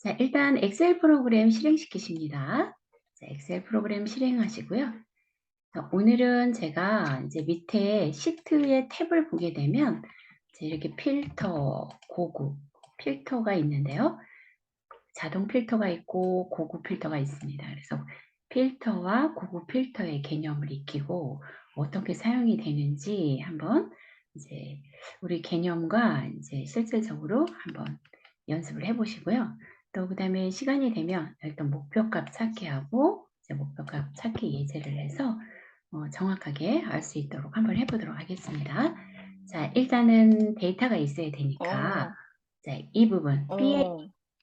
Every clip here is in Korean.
자, 일단 엑셀 프로그램 실행시키십니다. 자, 엑셀 프로그램 실행하시고요. 자, 오늘은 제가 이제 밑에 시트의 탭을 보게 되면 이제 이렇게 필터, 고급 필터가 있는데요. 자동 필터가 있고 고급 필터가 있습니다. 그래서 필터와 고급 필터의 개념을 익히고 어떻게 사용이 되는지 한번 이제 우리 개념과 이제 실질적으로 한번 연습을 해 보시고요. 또 그다음에 시간이 되면 일단 목표값 찾기 하고 이제 목표값 찾기 예제를 해서 정확하게 알 수 있도록 한번 해 보도록 하겠습니다. 자, 일단은 데이터가 있어야 되니까 어, 자, 이 부분 어,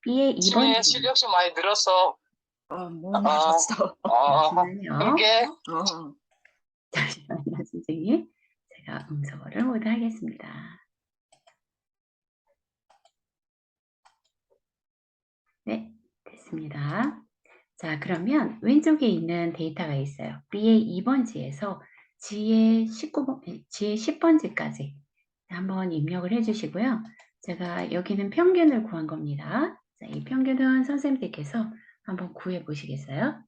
B의 2번 아침에 실력시 많이 늘었어. 못 나갔어. 잠시만요. 그러게. 잠시만요, 선생님. 제가 음소거를 모두 하겠습니다. 네, 됐습니다. 자, 그러면 왼쪽에 있는 데이터가 있어요. B의 2번지에서 G의 19번, G의 10번지까지 한번 입력을 해주시고요. 제가 여기는 평균을 구한 겁니다. 자, 이 평균은 선생님들께서 한번 구해 보시겠어요?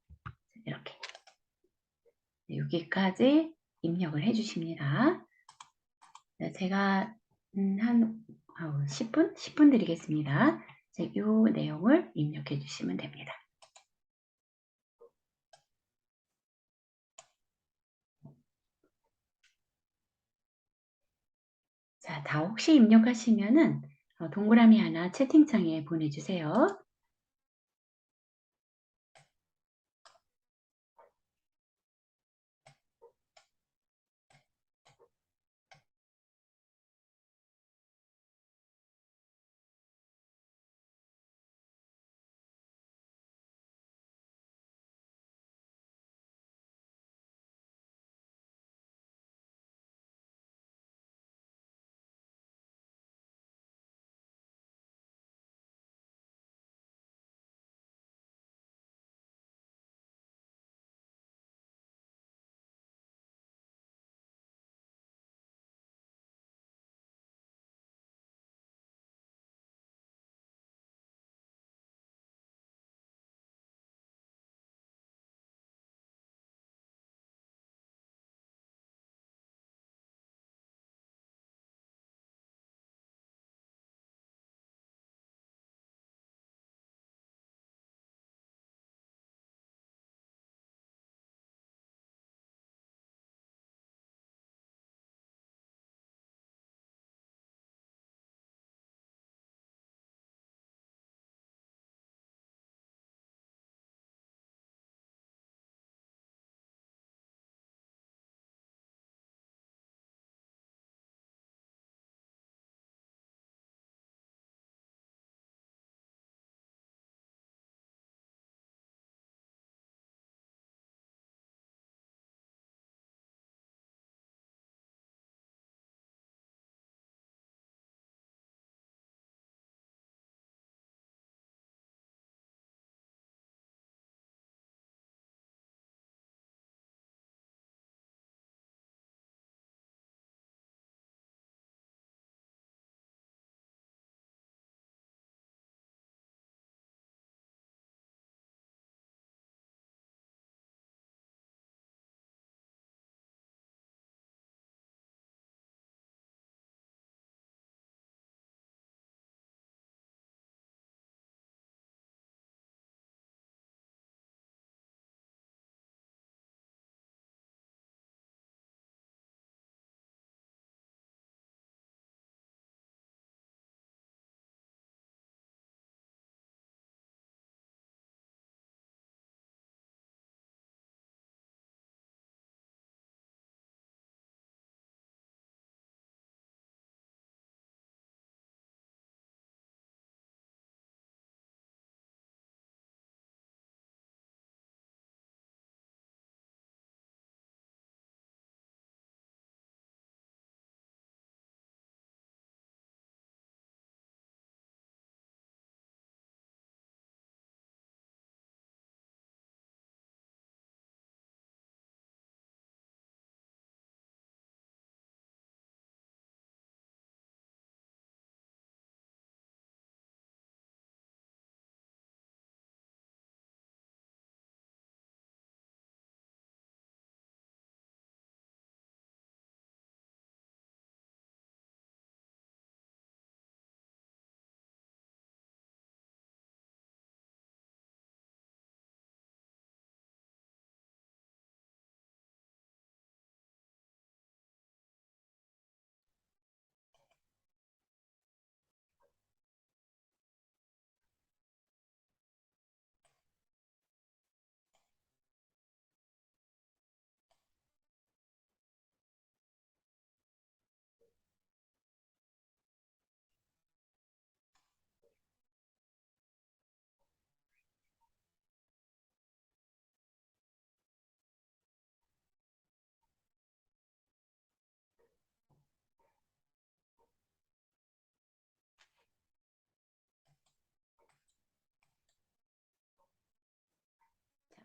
이렇게. 여기까지 입력을 해주십니다. 네, 제가 한 10분? 10분 드리겠습니다. 이 내용을 입력해 주시면 됩니다. 자, 다 혹시 입력하시면은 동그라미 하나 채팅창에 보내주세요.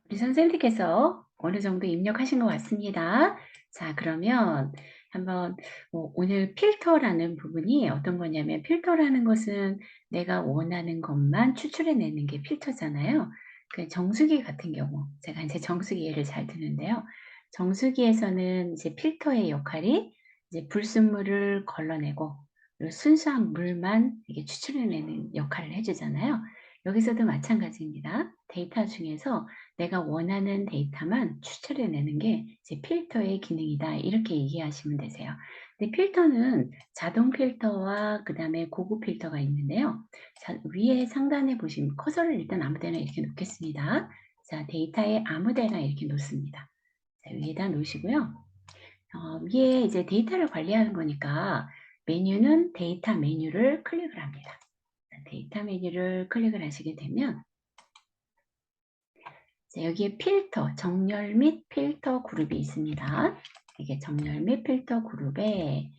우리 선생님께서 어느 정도 입력하신 것 같습니다. 자, 그러면 한번 오늘 필터라는 부분이 어떤 거냐면 필터라는 것은 내가 원하는 것만 추출해내는 게 필터잖아요. 그 정수기 같은 경우 제가 이제 정수기 예를 잘 드는데요. 정수기에서는 이제 필터의 역할이 이제 불순물을 걸러내고 그리고 순수한 물만 이게 추출해내는 역할을 해주잖아요. 여기서도 마찬가지입니다. 데이터 중에서 내가 원하는 데이터만 추출해내는 게 이제 필터의 기능이다. 이렇게 이해하시면 되세요. 근데 필터는 자동 필터와 그다음에 고급 필터가 있는데요. 자, 위에 상단에 보시면 커서를 일단 아무 데나 이렇게 놓겠습니다. 자, 데이터에 아무 데나 이렇게 놓습니다. 자, 위에다 놓으시고요. 위에 이제 데이터를 관리하는 거니까 메뉴는 데이터 메뉴를 클릭을 합니다. 자, 데이터 메뉴를 클릭을 하시게 되면 자, 여기에 필터, 정렬 및 필터 그룹이 있습니다. 이게 정렬 및 필터 그룹에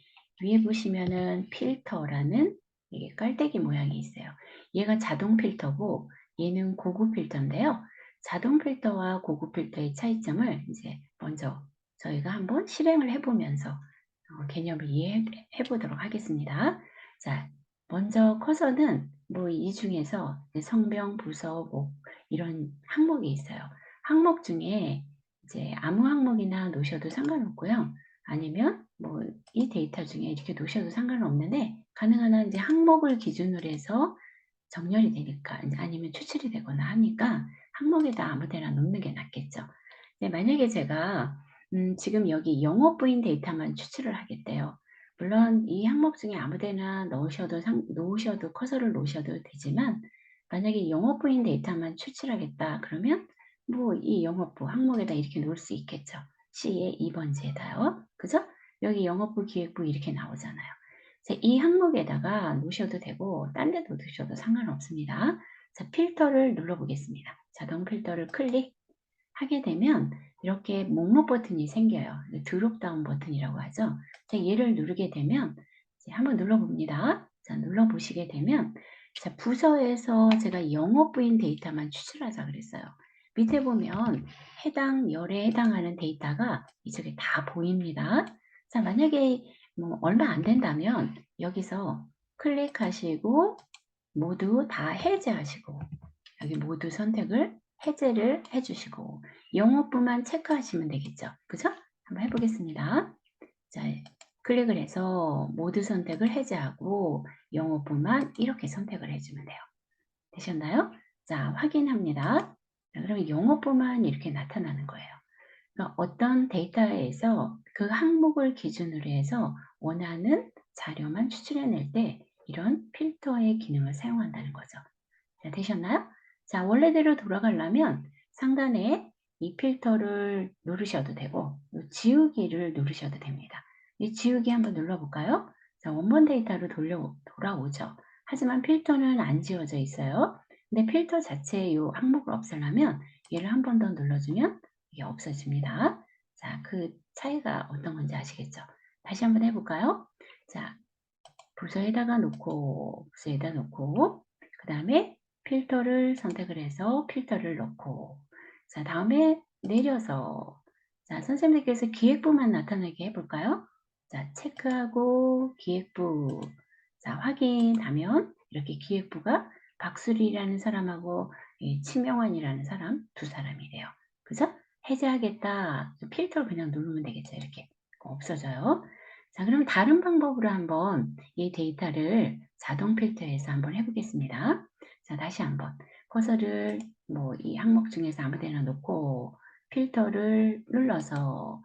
위에 보시면은 필터라는 이게 깔때기 모양이 있어요. 얘가 자동 필터고 얘는 고급 필터인데요. 자동 필터와 고급 필터의 차이점을 이제 먼저 저희가 한번 실행을 해보면서 개념을 이해해 보도록 하겠습니다. 자, 먼저 커서는 뭐 이 중에서 성명, 부서, 목 이런 항목이 있어요. 항목 중에 이제 아무 항목이나 놓으셔도 상관없고요. 아니면 뭐 이 데이터 중에 이렇게 놓으셔도 상관은 없는데 가능한 한 이제 항목을 기준으로 해서 정렬이 되니까 아니면 추출이 되거나 하니까 항목에다 아무 데나 놓는 게 낫겠죠. 네, 만약에 제가 지금 여기 영업부인 데이터만 추출을 하겠대요. 물론 이 항목 중에 아무 데나 놓으셔도 커서를 놓으셔도 되지만 만약에 영업부인 데이터만 추출하겠다 그러면 뭐 이 영업부 항목에다 이렇게 놓을 수 있겠죠. C의 2번지에다요. 그죠? 여기 영업부, 기획부 이렇게 나오잖아요. 그래서 이 항목에다가 놓으셔도 되고 딴 데도 두셔도 상관없습니다. 자, 필터를 눌러보겠습니다. 자동 필터를 클릭하게 되면 이렇게 목록 버튼이 생겨요. 드롭다운 버튼이라고 하죠. 자, 얘를 누르게 되면 이제 한번 눌러봅니다. 자, 눌러보시게 되면 자, 부서에서 제가 영업부인 데이터만 추출하자 그랬어요. 밑에 보면 해당 열에 해당하는 데이터가 이쪽에 다 보입니다. 자, 만약에 뭐 얼마 안 된다면 여기서 클릭하시고 모두 다 해제하시고 여기 모두 선택을 해제를 해주시고 영업부만 체크하시면 되겠죠. 그죠? 한번 해보겠습니다. 자, 클릭을 해서 모두 선택을 해제하고 영업부만 이렇게 선택을 해주면 돼요. 되셨나요? 자, 확인합니다. 자, 그러면 영업부만 이렇게 나타나는 거예요. 그러니까 어떤 데이터에서 그 항목을 기준으로 해서 원하는 자료만 추출해낼 때 이런 필터의 기능을 사용한다는 거죠. 자, 되셨나요? 자, 원래대로 돌아가려면 상단에 이 필터를 누르셔도 되고 지우기를 누르셔도 됩니다. 이 지우기 한번 눌러볼까요? 자, 원본 데이터로 돌아오죠. 하지만 필터는 안 지워져 있어요. 근데 필터 자체의 이 항목을 없애려면 얘를 한 번 더 눌러주면 이게 없어집니다. 자, 그 차이가 어떤 건지 아시겠죠? 다시 한번 해볼까요? 자, 부서에다가 놓고, 부서에다 놓고, 그 다음에 필터를 선택을 해서 필터를 넣고, 자, 다음에 내려서, 자, 선생님께서 기획부만 나타나게 해볼까요? 자, 체크하고 기획부, 자, 확인하면 이렇게 기획부가 박수리라는 사람하고 치명환이라는 사람, 두 사람이 돼요. 그죠? 해제하겠다. 필터를 그냥 누르면 되겠죠. 이렇게 없어져요. 자, 그럼 다른 방법으로 한번 이 데이터를 자동 필터해서 한번 해보겠습니다. 자, 다시 한번 커서를 뭐 이 항목 중에서 아무 데나 놓고 필터를 눌러서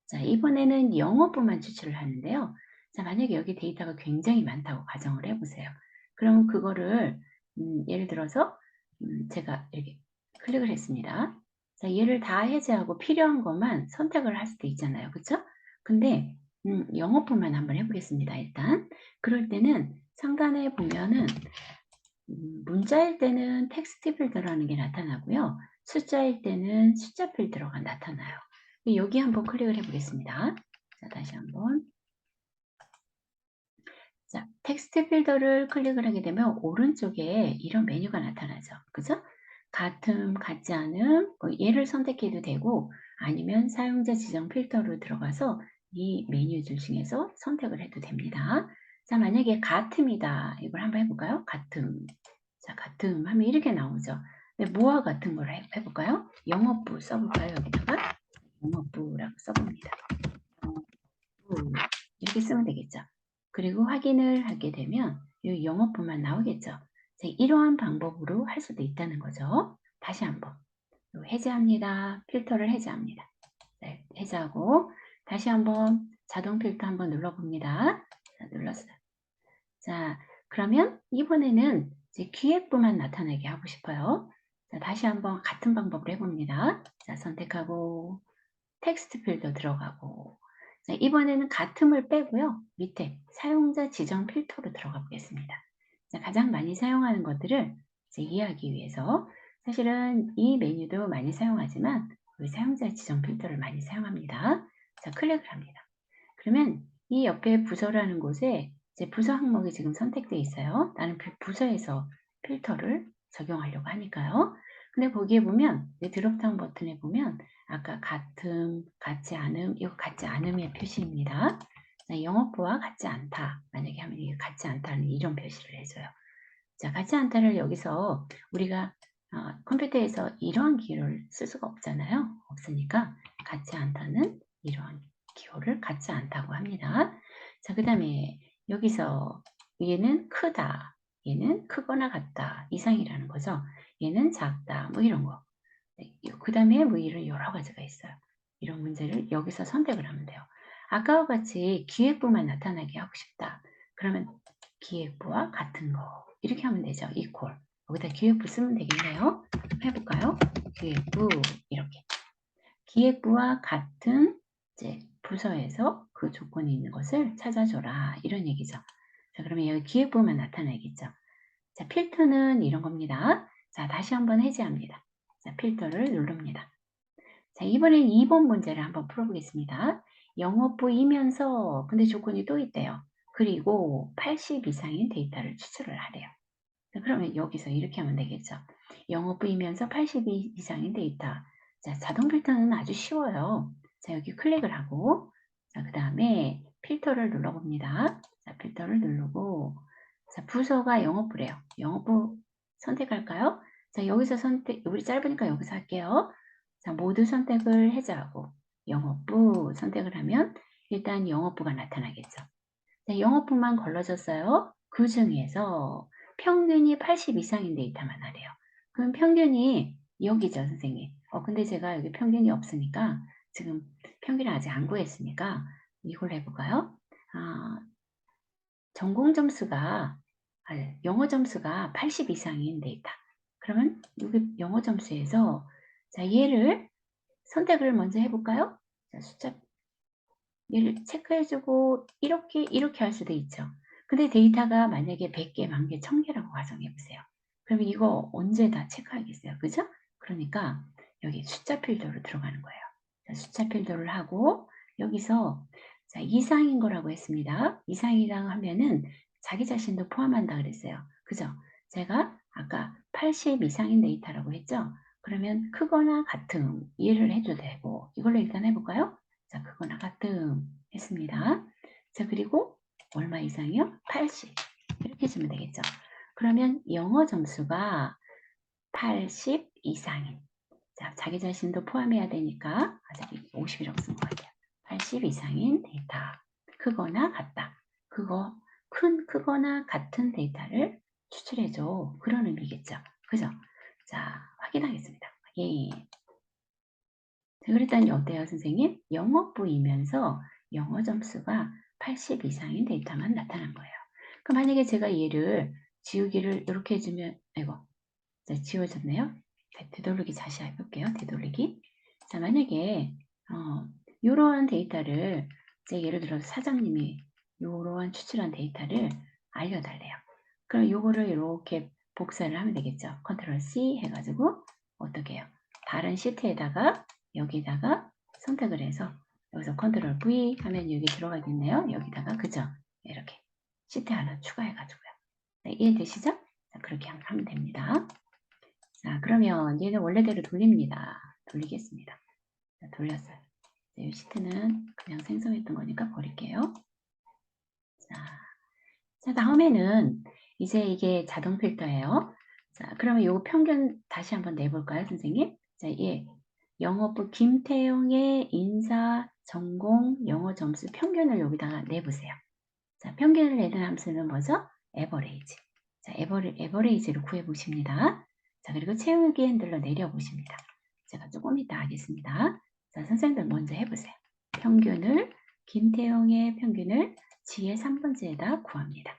자, 이번에는 영어부만 추출을 하는데요. 자, 만약에 여기 데이터가 굉장히 많다고 가정을 해보세요. 그럼 그거를 예를 들어서 제가 이렇게 클릭을 했습니다. 자, 얘를 다 해제하고 필요한 것만 선택을 할 수도 있잖아요. 그쵸? 근데 영어부만 한번 해보겠습니다. 일단 그럴 때는 상단에 보면은 문자일 때는 텍스트 필터라는 게 나타나고요. 숫자일 때는 숫자 필터가 나타나요. 여기 한번 클릭을 해보겠습니다. 자, 다시 한번. 자, 텍스트 필터를 클릭을 하게 되면 오른쪽에 이런 메뉴가 나타나죠. 그죠? 같음, 같지 않음, 뭐 얘를 선택해도 되고 아니면 사용자 지정 필터로 들어가서 이 메뉴들 중에서 선택을 해도 됩니다. 자, 만약에 같음이다. 이걸 한번 해볼까요? 같음. 자, 같음 하면 이렇게 나오죠. 근데 뭐와 같은 걸 해볼까요? 영업부 써볼까요? 여기다가 영업부라고 써봅니다. 영업부 이렇게 쓰면 되겠죠. 그리고 확인을 하게 되면 이 영업부만 나오겠죠. 자, 이러한 방법으로 할 수도 있다는 거죠. 다시 한번 해제합니다. 필터를 해제합니다. 네, 해제하고 다시 한번 자동 필터 한번 눌러봅니다. 자, 눌렀어요. 자, 그러면 이번에는 이제 기획부만 나타나게 하고 싶어요. 자, 다시 한번 같은 방법으로 해봅니다. 자, 선택하고 텍스트 필터 들어가고 자, 이번에는 같음을 빼고요. 밑에 사용자 지정 필터로 들어가 보겠습니다. 자, 가장 많이 사용하는 것들을 이제 이해하기 위해서 사실은 이 메뉴도 많이 사용하지만 그 사용자 지정 필터를 많이 사용합니다. 자, 클릭을 합니다. 그러면 이 옆에 부서라는 곳에 이제 부서 항목이 지금 선택되어 있어요. 나는 부서에서 필터를 적용하려고 하니까요. 근데 거기에 보면 드롭다운 버튼에 보면 아까 같음, 같지 않음, 이거 같지 않음의 표시입니다. 자, 영업부와 같지 않다. 만약에 하면 이게 같지 않다는 이런 표시를 해줘요. 자, 같지 않다를 여기서 우리가 컴퓨터에서 이러한 기호를 쓸 수가 없잖아요. 없으니까 같지 않다는 이러한 기호를 같지 않다고 합니다. 자, 그 다음에 여기서 얘는 크다. 얘는 크거나 같다. 이상이라는 거죠. 얘는 작다. 뭐 이런 거. 그 다음에 뭐 이런 여러 가지가 있어요. 이런 문제를 여기서 선택을 하면 돼요. 아까와 같이 기획부만 나타나게 하고 싶다. 그러면 기획부와 같은 거 이렇게 하면 되죠. equal. 여기다 기획부 쓰면 되겠네요. 해볼까요? 기획부 이렇게. 기획부와 같은 이제 부서에서 그 조건이 있는 것을 찾아줘라 이런 얘기죠. 자, 그러면 여기 기획부만 나타나겠죠. 자, 필터는 이런 겁니다. 자, 다시 한번 해제합니다. 자, 필터를 누릅니다. 자, 이번엔 2번 문제를 한번 풀어보겠습니다. 영업부이면서 근데 조건이 또 있대요. 그리고 80 이상인 데이터를 추출을 하래요. 자, 그러면 여기서 이렇게 하면 되겠죠. 영업부이면서 80 이상인 데이터. 자, 자동 필터는 아주 쉬워요. 자, 여기 클릭을 하고 자, 그 다음에 필터를 눌러봅니다. 자, 필터를 누르고 자, 부서가 영업부래요. 영업부 선택할까요? 자, 여기서 우리 짧으니까 여기서 할게요. 자, 모두 선택을 해제하고 영업부 선택을 하면 일단 영업부가 나타나겠죠. 자, 영업부만 걸러졌어요. 그 중에서 평균이 80 이상인 데이터만 하래요. 그럼 평균이 여기죠, 선생님. 근데 제가 여기 평균이 없으니까 지금 평균을 아직 안 구했으니까 이걸 해볼까요? 전공 점수가 영어 점수가 80 이상인 데이터. 그러면 여기 영어 점수에서 자, 얘를 선택을 먼저 해볼까요? 자, 숫자 얘를 체크해주고 이렇게 할 수도 있죠. 근데 데이터가 만약에 100개, 1000개, 1000개라고 가정해보세요. 그러면 이거 언제 다 체크하겠어요? 그죠? 그러니까 여기 숫자 필더로 들어가는 거예요. 자, 숫자 필더를 하고 여기서 자, 이상인 거라고 했습니다. 이상이라고 하면은 자기 자신도 포함한다 그랬어요. 그죠? 제가 아까 80 이상인 데이터라고 했죠? 그러면 크거나 같음 이해를 해도 되고 이걸로 일단 해볼까요? 자, 크거나 같음 했습니다. 자, 그리고 얼마 이상이요? 80 이렇게 주면 되겠죠. 그러면 영어 점수가 80 이상인 자, 자기 자신도 포함해야 되니까 50이라고 쓴 것 같아요. 80 이상인 데이터 크거나 같다. 크거나 같은 데이터를 추출해줘. 그런 의미겠죠. 그죠? 자, 확인하겠습니다. 확인. 자, 그랬더니 어때요, 선생님? 영어부이면서 영어 점수가 80 이상인 데이터만 나타난 거예요. 그럼 만약에 제가 얘를 지우기를 이렇게 해주면, 아이고, 자, 지워졌네요. 되돌리기 다시 해볼게요. 되돌리기. 자, 만약에, 이러한 데이터를, 이제 예를 들어서 사장님이 이러한 추출한 데이터를 알려달래요. 그럼 요거를 이렇게 복사를 하면 되겠죠. 컨트롤 C 해가지고, 어떻게 해요? 다른 시트에다가, 여기다가 선택을 해서, 여기서 컨트롤 V 하면 여기 들어가겠네요. 여기다가, 그죠? 이렇게 시트 하나 추가해가지고요. 네, 이해되시죠? 자, 그렇게 하면 됩니다. 자, 그러면 얘는 원래대로 돌립니다. 돌리겠습니다. 자, 돌렸어요. 이 시트는 그냥 생성했던 거니까 버릴게요. 자, 다음에는 이제 이게 자동 필터예요. 자, 그러면 요 평균 다시 한번 내볼까요, 선생님? 자, 예. 영어부 김태용의 인사, 전공, 영어 점수 평균을 여기다가 내보세요. 자, 평균을 내는 함수는 뭐죠? average. 자, average를 구해보십니다. 자, 그리고 채우기 핸들로 내려보십니다. 제가 조금 이따 하겠습니다. 자, 선생님들 먼저 해보세요. 평균을, 김태용의 평균을 G의 3번째에다 구합니다.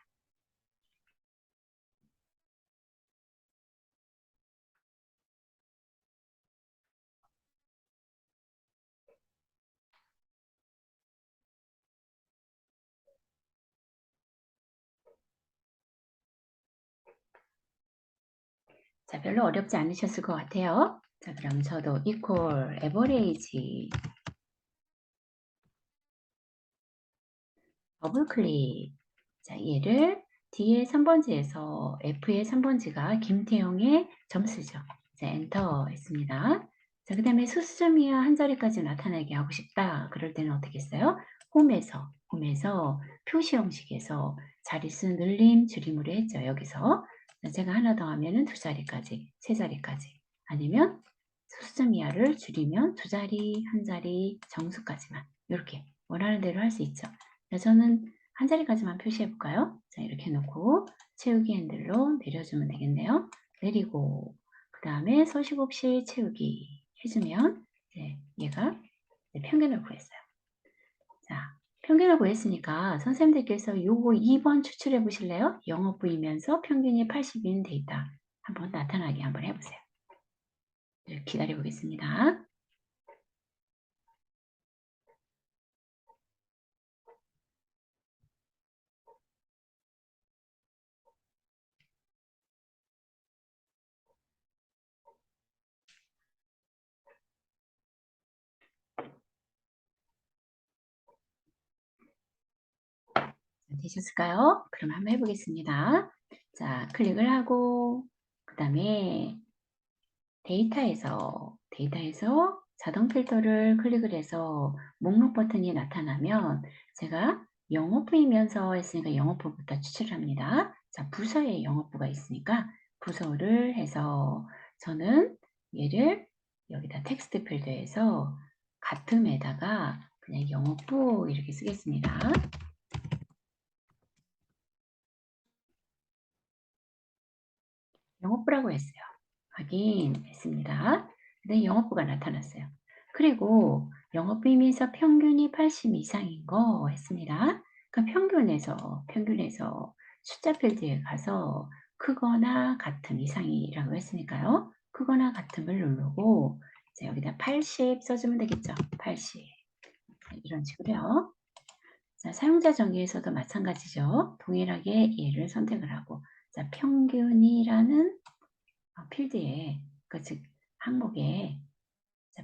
자, 별로 어렵지 않으셨을 것 같아요. 자, 그럼 저도 equal average 더블 클릭. 자, 얘를 D의 3번지에서 F의 3번지가 김태용의 점수죠. 자, 엔터 했습니다. 자, 그 다음에 수수점 이하 한 자리까지 나타나게 하고 싶다. 그럴 때는 어떻게 했어요? 홈에서 표시 형식에서 자릿수 늘림, 줄임으로 했죠. 여기서. 자, 제가 하나 더 하면은 두 자리까지, 세 자리까지. 아니면 수수점 이하를 줄이면 두 자리, 한 자리, 정수까지만. 이렇게 원하는 대로 할 수 있죠. 자, 저는 한 자리까지만 표시해 볼까요? 자, 이렇게 놓고 채우기 핸들로 내려주면 되겠네요. 내리고 그 다음에 서식 없이 채우기 해주면 이제 얘가 이제 평균을 구했어요. 자, 평균을 구했으니까 선생님들께서 요거 2번 추출해 보실래요? 영어 보이면서 평균이 80인 데이터 한번 나타나게 한번 해보세요. 네, 기다려 보겠습니다. 되셨을까요? 그럼 한번 해보겠습니다. 자, 클릭을 하고 그 다음에 데이터에서 자동 필터를 클릭을 해서 목록 버튼이 나타나면 제가 영어부이면서 했으니까 영어부부터 추출합니다. 자, 부서에 영어부가 있으니까 부서를 해서 저는 얘를 여기다 텍스트 필드에서 같음에다가 그냥 영어부 이렇게 쓰겠습니다. 영어부라고 했어요. 확인했습니다. 네, 영어부가 나타났어요. 그리고 영어부이면서 평균이 80 이상인 거 했습니다. 그럼 평균에서 숫자 필드에 가서 크거나 같음 이상이라고 했으니까요. 크거나 같음을 누르고 자, 여기다 80 써주면 되겠죠. 80 이런 식으로요. 자, 사용자 정의에서도 마찬가지죠. 동일하게 얘를 선택을 하고 자, 평균이라는 필드에 즉 항목에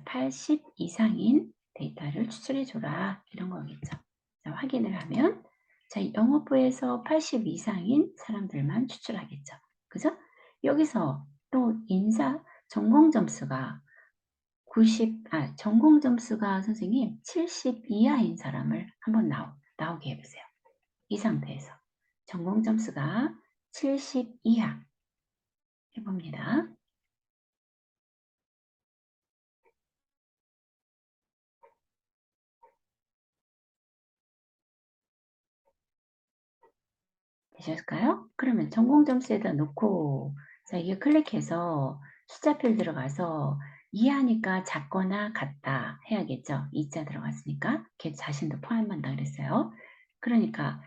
80 이상인 데이터를 추출해 줘라 이런 거겠죠. 자, 확인을 하면 자, 영어부에서 80 이상인 사람들만 추출하겠죠. 그죠? 여기서 또 전공 점수가 전공 점수가 선생님 70 이하인 사람을 한번 나오게 해보세요. 이 상태에서 전공 점수가 70 이하 해봅니다. 되셨을까요? 그러면 전공 점수에다 놓고 자, 이게 클릭해서 숫자 필 들어가서 이해하니까 작거나 같다 해야겠죠. 이자 들어갔으니까 걔 자신도 포함한다 그랬어요. 그러니까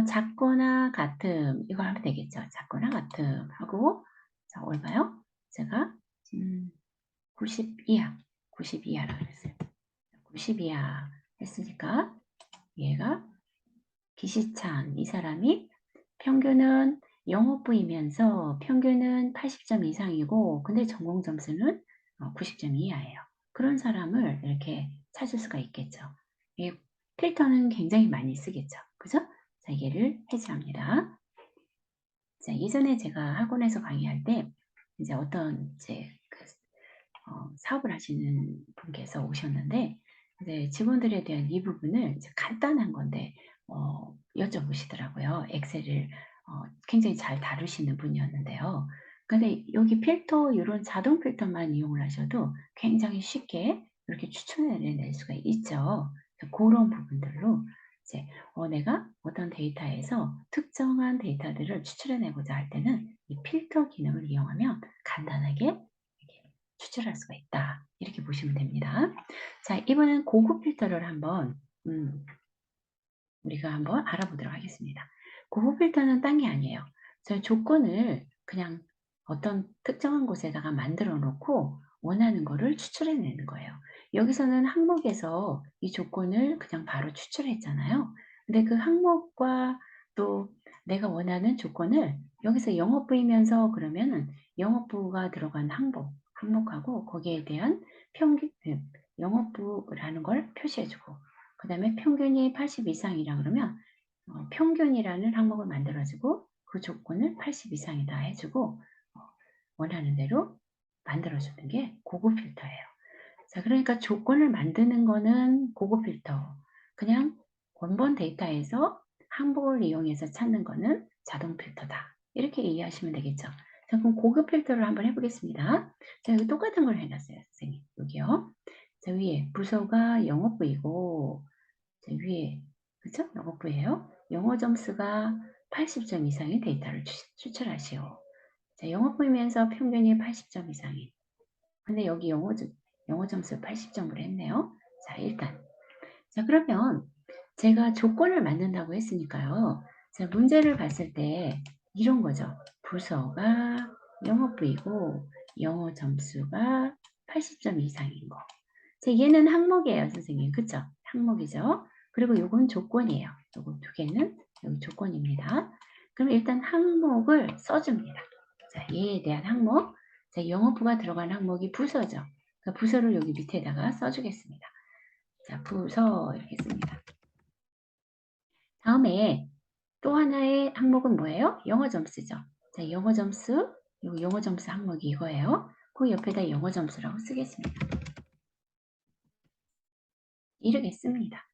작거나 같음 이거 하면 되겠죠. 작거나 같음 하고 자, 얼마요? 제가 90 이하 90 이하라 그랬어요. 90 이하 했으니까 얘가 기시찬 이 사람이 평균은 영어부이면서 평균은 80점 이상이고 근데 전공 점수는 90점 이하예요. 그런 사람을 이렇게 찾을 수가 있겠죠. 이 필터는 굉장히 많이 쓰겠죠. 그죠? 자, 얘를 해제합니다. 자, 예전에 제가 학원에서 강의할 때 이제 어떤 이제 사업을 하시는 분께서 오셨는데 이제 직원들에 대한 이 부분을 이제 간단한 건데 여쭤보시더라고요. 엑셀을 굉장히 잘 다루시는 분이었는데요. 근데 여기 필터 요런 자동 필터만 이용을 하셔도 굉장히 쉽게 이렇게 추천을 해낼 수가 있죠. 고런 부분들로 이제 내가 어떤 데이터에서 특정한 데이터들을 추출해 내고자 할 때는 이 필터 기능을 이용하면 간단하게 이렇게 추출할 수가 있다. 이렇게 보시면 됩니다. 자, 이번엔 고급 필터를 한번 우리가 한번 알아보도록 하겠습니다. 고급 필터는 딴 게 아니에요. 저희 조건을 그냥 어떤 특정한 곳에다가 만들어 놓고 원하는 거를 추출해 내는 거예요. 여기서는 항목에서 이 조건을 그냥 바로 추출했잖아요. 근데 그 항목과 또 내가 원하는 조건을 여기서 영업부이면서 그러면은 영업부가 들어간 항목하고 거기에 대한 평균, 영업부라는 걸 표시해 주고 그다음에 평균이 80 이상이라 그러면 평균이라는 항목을 만들어 주고 그 조건을 80 이상이다 해 주고 원하는 대로 만들어 주는 게 고급 필터예요. 자, 그러니까 조건을 만드는 거는 고급 필터. 그냥 원본 데이터에서 항목을 이용해서 찾는 거는 자동 필터다. 이렇게 이해하시면 되겠죠. 자, 그럼 고급 필터를 한번 해 보겠습니다. 자, 여기 똑같은 걸 해 놨어요, 선생님. 여기요. 자, 위에 부서가 영업부이고 자, 위에 그쵸? 영업부예요. 영어 점수가 80점 이상의 데이터를 추출하시오. 자, 영업부이면서 평균이 80점 이상인. 근데 여기 영어 점수 80점으로 했네요. 자, 일단. 자, 그러면 제가 조건을 만든다고 했으니까요. 자, 문제를 봤을 때 이런 거죠. 부서가 영업부이고 영어 점수가 80점 이상인 거. 자, 얘는 항목이에요, 선생님. 그쵸? 항목이죠. 그리고 요건 조건이에요. 요거 두 개는 여기 조건입니다. 그럼 일단 항목을 써줍니다. 자, 얘에 대한 항목. 자, 영어부가 들어간 항목이 부서죠. 그러니까 부서를 여기 밑에다가 써주겠습니다. 자, 부서 이렇게 씁니다. 다음에 또 하나의 항목은 뭐예요? 영어 점수죠. 자, 영어 점수, 요 영어 점수 항목이 이거예요. 그 옆에다 영어 점수라고 쓰겠습니다. 이렇게 씁니다.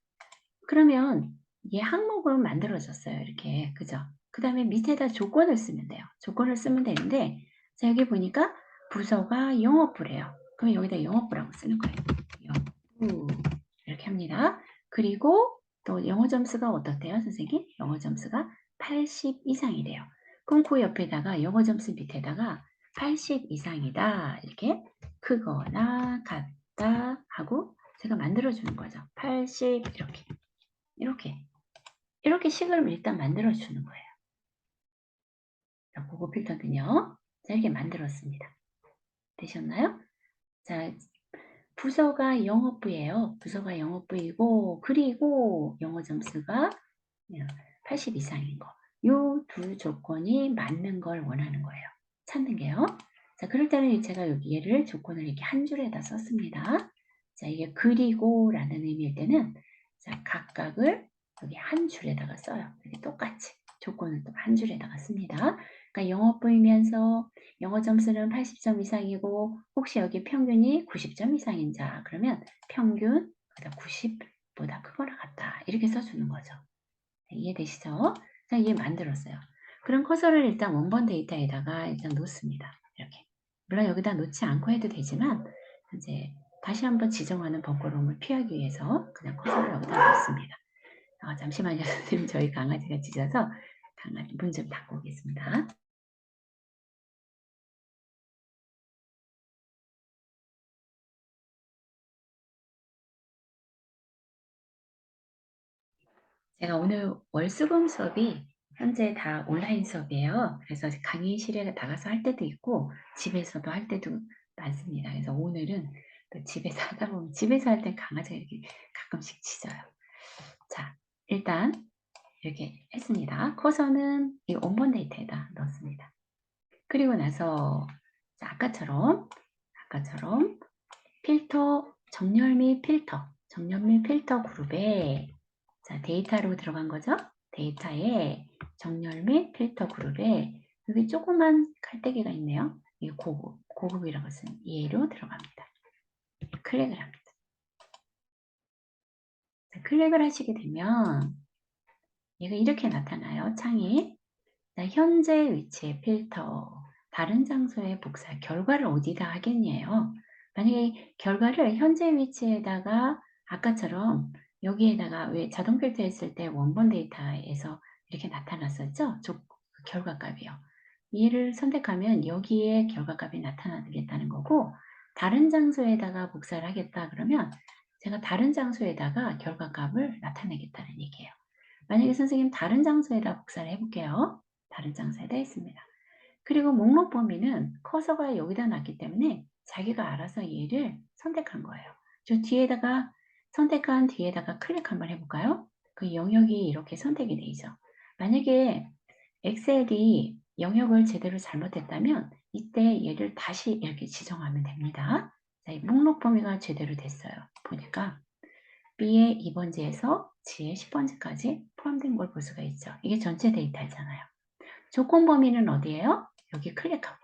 그러면 얘 항목은 만들어졌어요. 이렇게. 그죠? 그 다음에 밑에다 조건을 쓰면 돼요. 조건을 쓰면 되는데, 자, 여기 보니까 부서가 영업부래요. 그럼 여기다 영업부라고 쓰는 거예요. 영업부. 이렇게 합니다. 그리고 또 영어 점수가 어떻대요, 선생님? 영어 점수가 80 이상이래요. 그럼 그 옆에다가 영어 점수 밑에다가 80 이상이다. 이렇게 크거나 같다 하고 제가 만들어주는 거죠. 80 이렇게 식을 일단 만들어주는 거예요. 자, 고급 필터는요. 자, 이렇게 만들었습니다. 되셨나요? 자, 부서가 영업부예요. 부서가 영업부이고 그리고 영어 점수가 80 이상인 거. 요 두 조건이 맞는 걸 원하는 거예요. 찾는 게요. 자, 그럴 때는 제가 여기 얘를 조건을 이렇게 한 줄에다 썼습니다. 자, 이게 그리고라는 의미일 때는 자, 각각을 여기 한 줄에다가 써요. 이렇게 똑같이 조건을 또 한 줄에다가 씁니다. 그러니까 영어부이면서 영어 점수는 80점 이상이고 혹시 여기 평균이 90점 이상인 자 그러면 평균 90보다 크거나 같다 이렇게 써주는 거죠. 네, 이해되시죠? 자, 이해 만들었어요. 그럼 커서를 일단 원본 데이터에다가 일단 놓습니다. 이렇게. 물론 여기다 놓지 않고 해도 되지만 이제 다시 한번 지정하는 번거로움을 피하기 위해서 그냥 커서를 여기다 놓습니다. 잠시만요, 선생님. 저희 강아지가 짖어서 강아지 문 좀 닫고 오겠습니다. 제가 오늘 월수금 수업이 현재 다 온라인 수업이에요. 그래서 강의실에 나가서 할 때도 있고 집에서도 할 때도 많습니다. 그래서 오늘은 또 집에서 하다 보면 집에서 할 때 강아지가 이렇게 가끔씩 짖어요. 자, 일단 이렇게 했습니다. 커서는 이 원본 데이터에다 넣습니다. 그리고 나서 자, 아까처럼 필터 정렬 및 필터 그룹에 자, 데이터로 들어간 거죠? 데이터에 정렬 및 필터 그룹에 여기 조그만 칼대기가 있네요. 이 고급이라는 것은 얘로 들어갑니다. 클릭을 합니다. 자, 클릭을 하시게 되면 얘가 이렇게 나타나요. 창이. 자, 현재 위치의 필터, 다른 장소에 복사, 결과를 어디다 하겠냐요. 만약에 결과를 현재 위치에다가 아까처럼 여기에다가 왜 자동 필터 했을 때 원본 데이터에서 이렇게 나타났었죠? 결과값이요. 얘를 선택하면 여기에 결과값이 나타나겠다는 거고, 다른 장소에다가 복사를 하겠다 그러면 제가 다른 장소에다가 결과값을 나타내겠다는 얘기예요. 만약에 선생님 다른 장소에다 복사를 해볼게요. 다른 장소에다 했습니다. 그리고 목록 범위는 커서가 여기다 놨기 때문에 자기가 알아서 얘를 선택한 거예요. 저 뒤에다가 선택한 뒤에다가 클릭 한번 해볼까요? 그 영역이 이렇게 선택이 되죠. 만약에 엑셀이 영역을 제대로 잘못했다면 이때 얘를 다시 이렇게 지정하면 됩니다. 자, 이 목록 범위가 제대로 됐어요. 보니까 B의 2번지에서 G의 10번지까지 포함된 걸 볼 수가 있죠. 이게 전체 데이터잖아요. 조건 범위는 어디예요? 여기 클릭하고.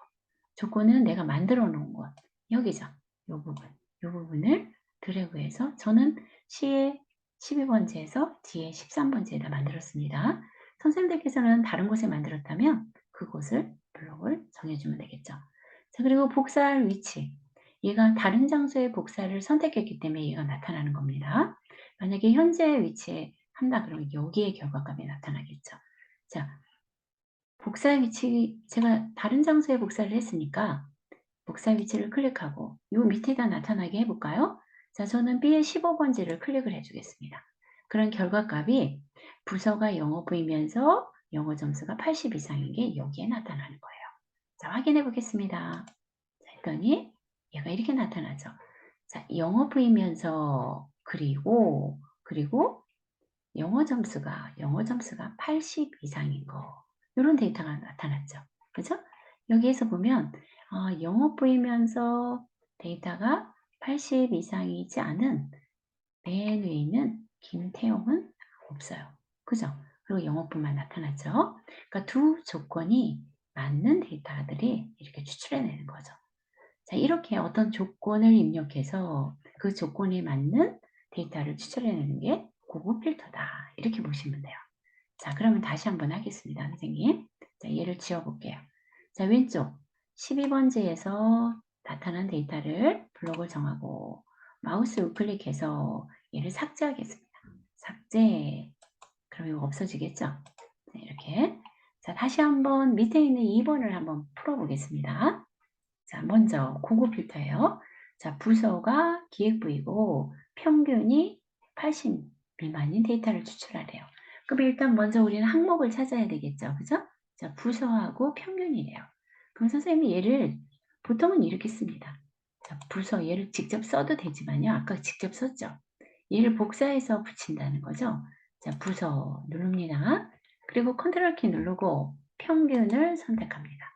조건은 내가 만들어 놓은 곳. 여기죠. 이 부분. 이 부분을 드래그해서 저는 C의 12번지에서 D의 13번지에다 만들었습니다. 선생님들께서는 다른 곳에 만들었다면 그곳을 블록을 정해주면 되겠죠. 자, 그리고 복사할 위치. 얘가 다른 장소에 복사를 선택했기 때문에 얘가 나타나는 겁니다. 만약에 현재 위치에 한다 그러면 여기에 결과값이 나타나겠죠. 자, 복사 위치, 제가 다른 장소에 복사를 했으니까 복사 위치를 클릭하고 요 밑에다 나타나게 해볼까요? 자, 저는 B의 15번지를 클릭을 해주겠습니다. 그런 결과값이 부서가 영어 보이면서 영어 점수가 80 이상인 게 여기에 나타나는 거예요. 자, 확인해 보겠습니다. 자, 했더니 얘가 이렇게 나타나죠. 자, 영어 보이면서 그리고 영어 점수가 80 이상인 거 요런 데이터가 나타났죠. 그죠? 여기에서 보면 영어 보이면서 데이터가 80 이상이지 않은 맨 위에 있는 김태용은 없어요. 그죠? 그리고 영어뿐만 나타났죠. 그러니까 두 조건이 맞는 데이터들이 이렇게 추출해내는 거죠. 자, 이렇게 어떤 조건을 입력해서 그 조건에 맞는 데이터를 추출해내는 게 고급 필터다. 이렇게 보시면 돼요. 자, 그러면 다시 한번 하겠습니다, 선생님. 자, 얘를 지워볼게요. 자, 왼쪽 12번지에서 나타난 데이터를 블록을 정하고 마우스 우클릭해서 얘를 삭제하겠습니다. 삭제. 그럼 이거 없어지겠죠? 자, 이렇게. 자, 다시 한번 밑에 있는 2번을 한번 풀어보겠습니다. 자, 먼저 고급 필터예요. 자, 부서가 기획부이고 평균이 80 미만인 데이터를 추출하래요. 그럼 일단 먼저 우리는 항목을 찾아야 되겠죠. 그죠? 자, 부서하고 평균이래요. 그럼 선생님이 얘를 보통은 이렇게 씁니다. 자, 부서 얘를 직접 써도 되지만요. 아까 직접 썼죠. 얘를 복사해서 붙인다는 거죠. 자, 부서 누릅니다. 그리고 컨트롤 키 누르고 평균을 선택합니다.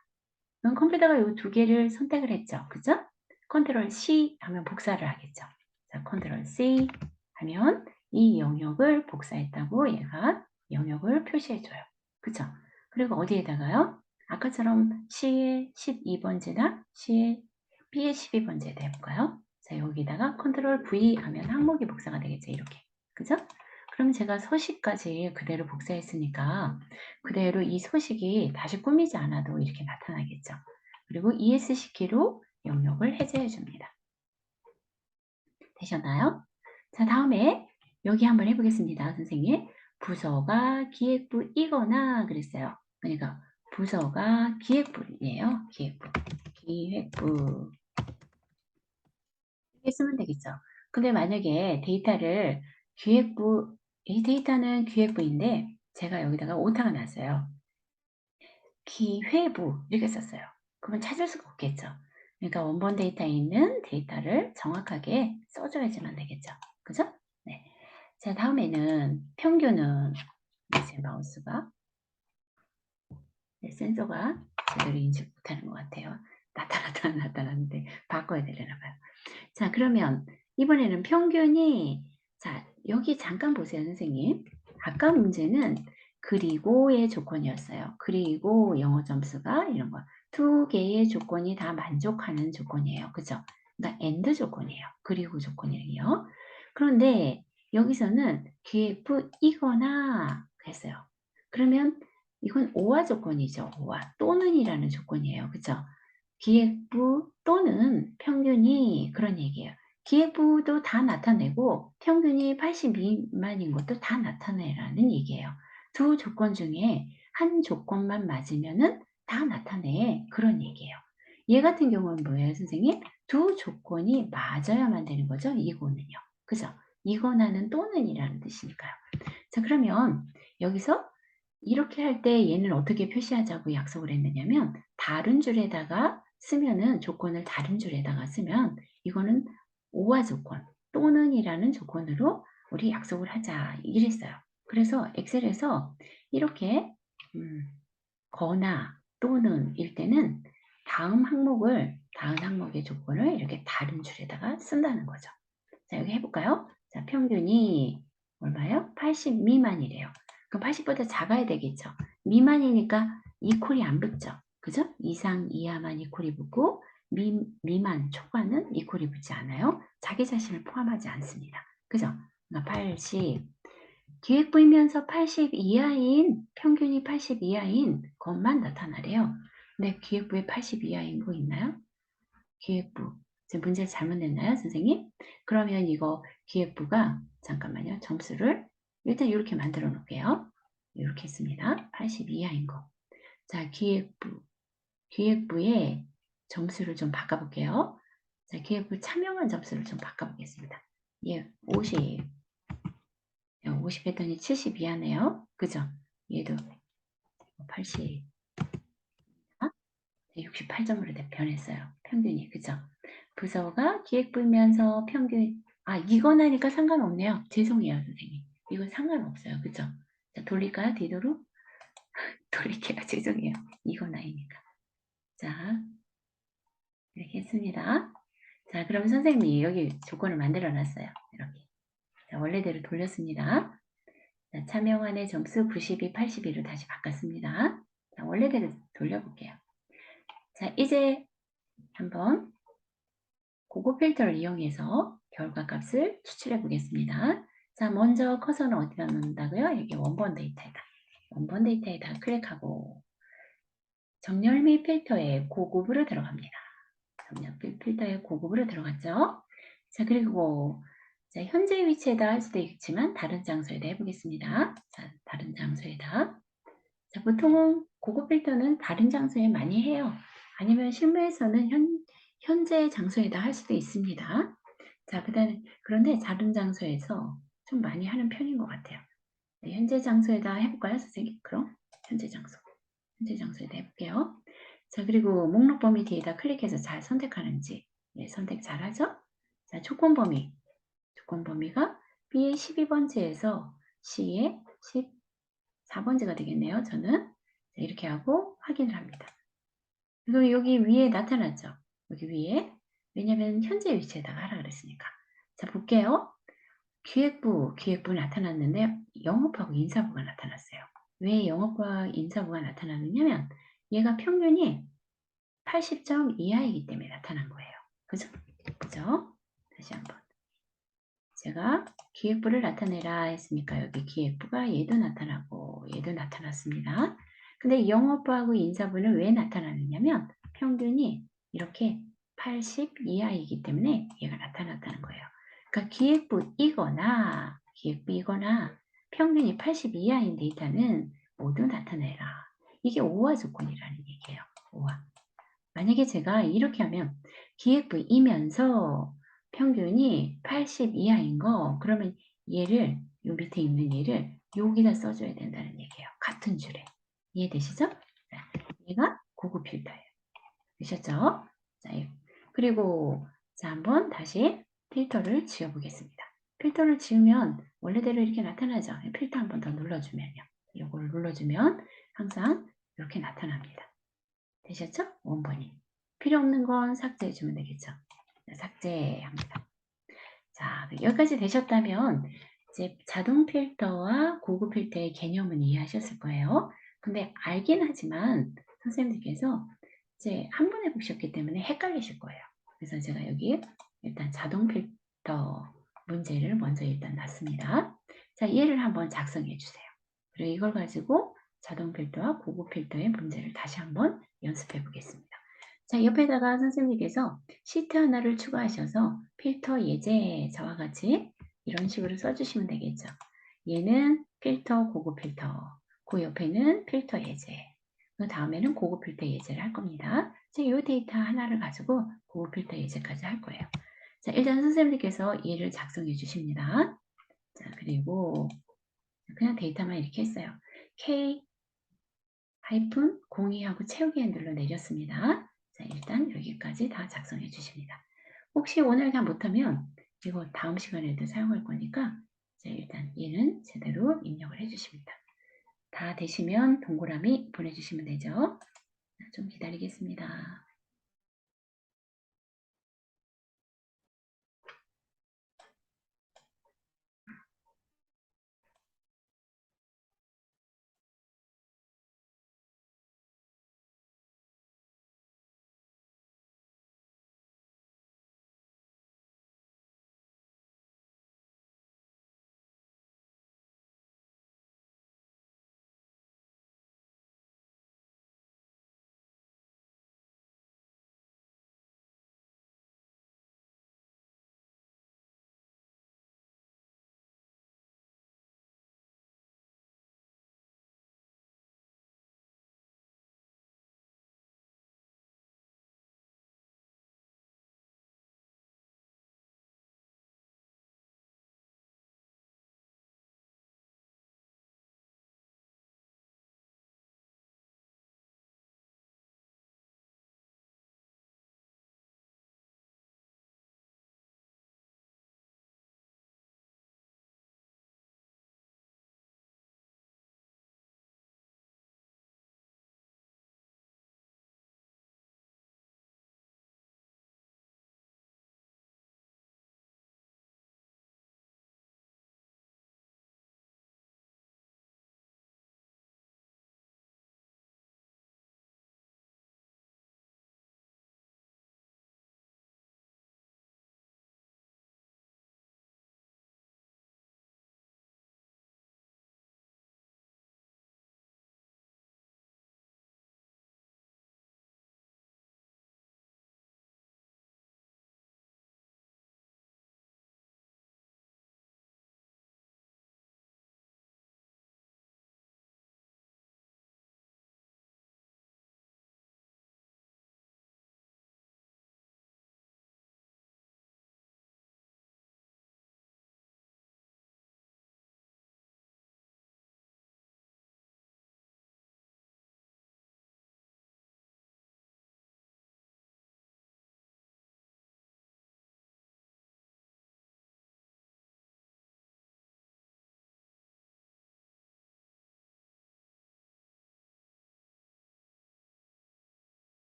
그럼 컴퓨터가 이 두 개를 선택을 했죠. 그죠? 컨트롤 C 하면 복사를 하겠죠. 자, 컨트롤 C 하면 이 영역을 복사했다고 얘가 영역을 표시해줘요. 그죠? 그리고 어디에다가요? 아까처럼 C의 12번지나 B의 12번지에다 해볼까요? 자, 여기다가 컨트롤 V 하면 항목이 복사가 되겠죠. 이렇게. 그죠? 그럼 제가 서식까지 그대로 복사했으니까 그대로 이 서식이 다시 꾸미지 않아도 이렇게 나타나겠죠. 그리고 ESC 키로 영역을 해제해 줍니다. 되셨나요? 자, 다음에 여기 한번 해보겠습니다, 선생님. 부서가 기획부이거나 그랬어요. 그러니까 부서가 기획부예요. 기획부. 이렇게 쓰면 되겠죠. 근데 만약에 데이터를 기획부, 이 데이터는 기획부인데 제가 여기다가 오타가 났어요. 기회부 이렇게 썼어요. 그러면 찾을 수가 없겠죠. 그러니까 원본 데이터에 있는 데이터를 정확하게 써줘야지만 되겠죠. 그죠? 네. 자, 다음에는 평균은 제 마우스가 센서가 제대로 인식 못하는 것 같아요. 나타났는데 바꿔야 되려나 봐요. 자, 그러면 이번에는 평균이 자, 여기 잠깐 보세요, 선생님. 아까 문제는 그리고의 조건이었어요. 그리고 영어 점수가 이런 거. 두 개의 조건이 다 만족하는 조건이에요. 그죠? 그러니까 and 조건이에요. 그리고 조건이에요. 그런데 여기서는 기획부이거나 그랬어요. 그러면 이건 오와 조건이죠. 오와 또는이라는 조건이에요. 그죠? 기획부 또는 평균이 그런 얘기예요. 기획부도 다 나타내고 평균이 80 미만인 것도 다 나타내라는 얘기예요. 두 조건 중에 한 조건만 맞으면은 다 나타내. 그런 얘기예요. 얘 같은 경우는 뭐예요, 선생님? 두 조건이 맞아야만 되는 거죠, 이거는요. 그죠? 이거나는 또는이라는 뜻이니까요. 자, 그러면 여기서 이렇게 할 때 얘는 어떻게 표시하자고 약속을 했느냐면 다른 줄에다가 쓰면은 조건을 다른 줄에다가 쓰면 이거는 오와 조건 또는이라는 조건으로 우리 약속을 하자 이랬어요. 그래서 엑셀에서 이렇게 거나 또는 일 때는 다음 항목의 조건을 이렇게 다른 줄에다가 쓴다는 거죠. 자, 여기 해볼까요? 자, 평균이 얼마예요? 80 미만이래요. 그럼 80보다 작아야 되겠죠. 미만이니까 이퀄이 안 붙죠. 그죠? 이상, 이하만 이퀄이 붙고 미만, 초과는 이퀄이 붙지 않아요. 자기 자신을 포함하지 않습니다. 그죠? 그러니까 80, 기획부이면서 80 이하인, 평균이 80 이하인 것만 나타나래요. 근데 기획부에 80 이하인 거 있나요? 기획부. 지금 문제 잘못 냈나요, 선생님? 그러면 이거 기획부가, 잠깐만요. 점수를 일단 이렇게 만들어 놓을게요. 이렇게 했습니다. 80 이하인 거. 자, 기획부의 점수를 좀 바꿔볼게요. 자, 기획부 참여한 점수를 좀 바꿔보겠습니다. 예, 50. 50 했더니 70 이하네요. 그죠? 얘도 80. 68점으로 변했어요. 평균이. 그죠? 부서가 기획부면서 평균, 이건 하니까 상관없네요. 죄송해요, 선생님. 이건 상관없어요. 그죠? 자, 돌릴까요? 뒤도로? 돌릴게요. 죄송해요. 이건 아니니까. 자, 이렇게 했습니다. 자, 그럼 선생님이 여기 조건을 만들어 놨어요. 이렇게. 자, 원래대로 돌렸습니다. 자, 참여환의 점수 92, 82로 다시 바꿨습니다. 자, 원래대로 돌려볼게요. 자, 이제 한번 고급 필터를 이용해서 결과값을 추출해 보겠습니다. 자, 먼저 커서는 어디다 놓는다고요? 여기 원본 데이터에다. 원본 데이터에다 클릭하고 정렬 및 필터에 고급으로 들어갑니다. 정렬 및 필터에 고급으로 들어갔죠? 자, 그리고 자, 현재 위치에다 할 수도 있지만 다른 장소에다 해보겠습니다. 자, 다른 장소에다. 자, 보통은 고급 필터는 다른 장소에 많이 해요. 아니면 실무에서는 현재 장소에다 할 수도 있습니다. 자, 그런데 다른 장소에서 좀 많이 하는 편인 것 같아요. 네, 현재 장소에다 해볼까요, 선생님? 그럼 현재 장소에다 해볼게요. 자, 그리고 목록 범위 뒤에다 클릭해서 잘 선택하는지, 네, 선택 잘하죠? 자, 조건 범위가 B의 12번째에서 C의 14번째가 되겠네요, 저는. 자, 이렇게 하고 확인을 합니다. 그리고 여기 위에 나타났죠? 여기 위에. 왜냐면 현재 위치에다가 하라 그랬으니까. 자, 볼게요. 기획부 나타났는데 영업하고 인사부가 나타났어요. 왜 영업과 인사부가 나타나느냐면 얘가 평균이 80점 이하이기 때문에 나타난 거예요. 그죠? 그죠? 다시 한번. 제가 기획부를 나타내라 했으니까 여기 기획부가 얘도 나타나고 얘도 나타났습니다. 근데 영업부하고 인사부는 왜 나타나느냐면 평균이 이렇게 80 이하이기 때문에 얘가 나타났다는 거예요. 그러니까 기획부이거나 평균이 80 이하인 데이터는 모두 나타내라. 이게 오화 조건이라는 얘기예요. 오화. 만약에 제가 이렇게 하면 기획부이면서 평균이 80 이하인 거, 그러면 얘를, 요 밑에 있는 얘를 여기다 써줘야 된다는 얘기예요. 같은 줄에. 이해되시죠? 자, 얘가 고급 필터예요. 되셨죠? 자, 그리고 자, 한번 다시 필터를 지워보겠습니다. 필터를 지우면 원래대로 이렇게 나타나죠? 필터 한번 더 눌러주면요. 이걸 눌러주면 항상 이렇게 나타납니다. 되셨죠? 원본이. 필요 없는 건 삭제해주면 되겠죠? 삭제합니다. 자, 여기까지 되셨다면 이제 자동 필터와 고급 필터의 개념은 이해하셨을 거예요. 근데 알긴 하지만 선생님들께서 이제 한 번 해 보셨기 때문에 헷갈리실 거예요. 그래서 제가 여기 일단 자동 필터 문제를 먼저 일단 놨습니다. 자, 얘를 한번 작성해 주세요. 그리고 이걸 가지고 자동 필터와 고급 필터의 문제를 다시 한번 연습해 보겠습니다. 자, 옆에다가 선생님께서 시트 하나를 추가하셔서 필터 예제 저와 같이 이런 식으로 써주시면 되겠죠. 얘는 필터, 고급 필터. 그 옆에는 필터 예제. 그 다음에는 고급 필터 예제를 할 겁니다. 자, 이 데이터 하나를 가지고 고급 필터 예제까지 할 거예요. 자, 일단 선생님께서 얘를 작성해 주십니다. 자, 그리고 그냥 데이터만 이렇게 했어요. K-02하고 채우기 눌러 내렸습니다. 자, 일단 여기까지 다 작성해 주십니다. 혹시 오늘 다 못하면 이거 다음 시간에도 사용할 거니까 자, 일단 얘는 제대로 입력을 해주십니다. 다 되시면 동그라미 보내주시면 되죠. 좀 기다리겠습니다.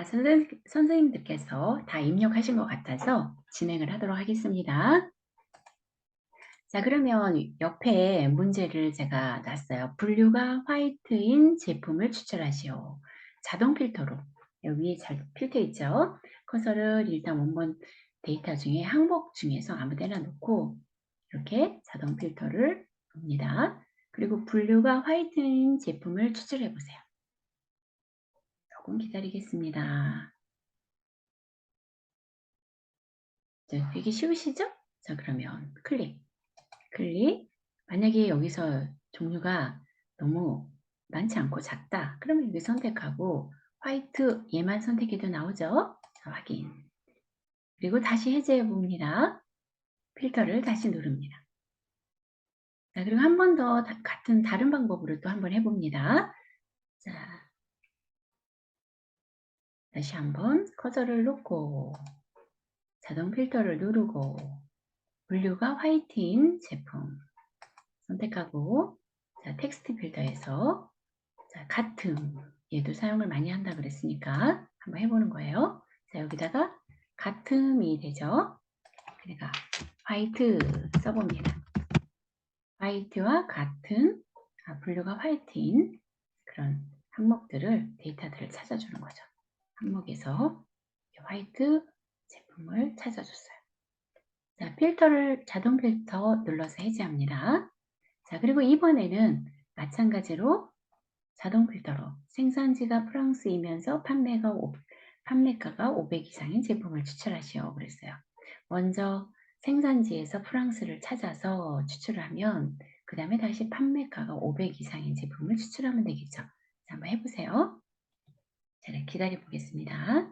자, 선생님들께서 다 입력하신 것 같아서 진행을 하도록 하겠습니다. 자, 그러면 옆에 문제를 제가 놨어요. 분류가 화이트인 제품을 추출하시오. 자동 필터로. 여기 위에 잘 필터 있죠? 커서를 일단 원본 데이터 중에 항목 중에서 아무 데나 놓고 이렇게 자동 필터를 봅니다. 그리고 분류가 화이트인 제품을 추출해 보세요. 조금 기다리겠습니다. 자, 되게 쉬우시죠? 자, 그러면 클릭. 만약에 여기서 종류가 너무 많지 않고 작다. 그러면 여기 선택하고 화이트 얘만 선택해도 나오죠? 자, 확인. 그리고 다시 해제해 봅니다. 필터를 다시 누릅니다. 자, 그리고 한 번 더 같은 다른 방법으로 또 한번 해봅니다. 자, 다시 한번 커서를 놓고 자동 필터를 누르고 분류가 화이트인 제품 선택하고 자, 텍스트 필터에서 자, 같은 얘도 사용을 많이 한다 그랬으니까 한번 해보는 거예요. 자, 여기다가 같음이 되죠. 그러니까 화이트 써봅니다. 화이트와 같은 분류가 화이트인 그런 항목들을 데이터들을 찾아주는 거죠. 항목에서 화이트 제품을 찾아줬어요. 자, 필터를 자동 필터 눌러서 해제합니다. 자, 그리고 이번에는 마찬가지로 자동 필터로 생산지가 프랑스이면서 판매가가 500 이상인 제품을 추출하시오 그랬어요. 먼저 생산지에서 프랑스를 찾아서 추출을 하면 그 다음에 다시 판매가가 500 이상인 제품을 추출하면 되겠죠. 자, 한번 해보세요. 자, 기다려 보겠습니다.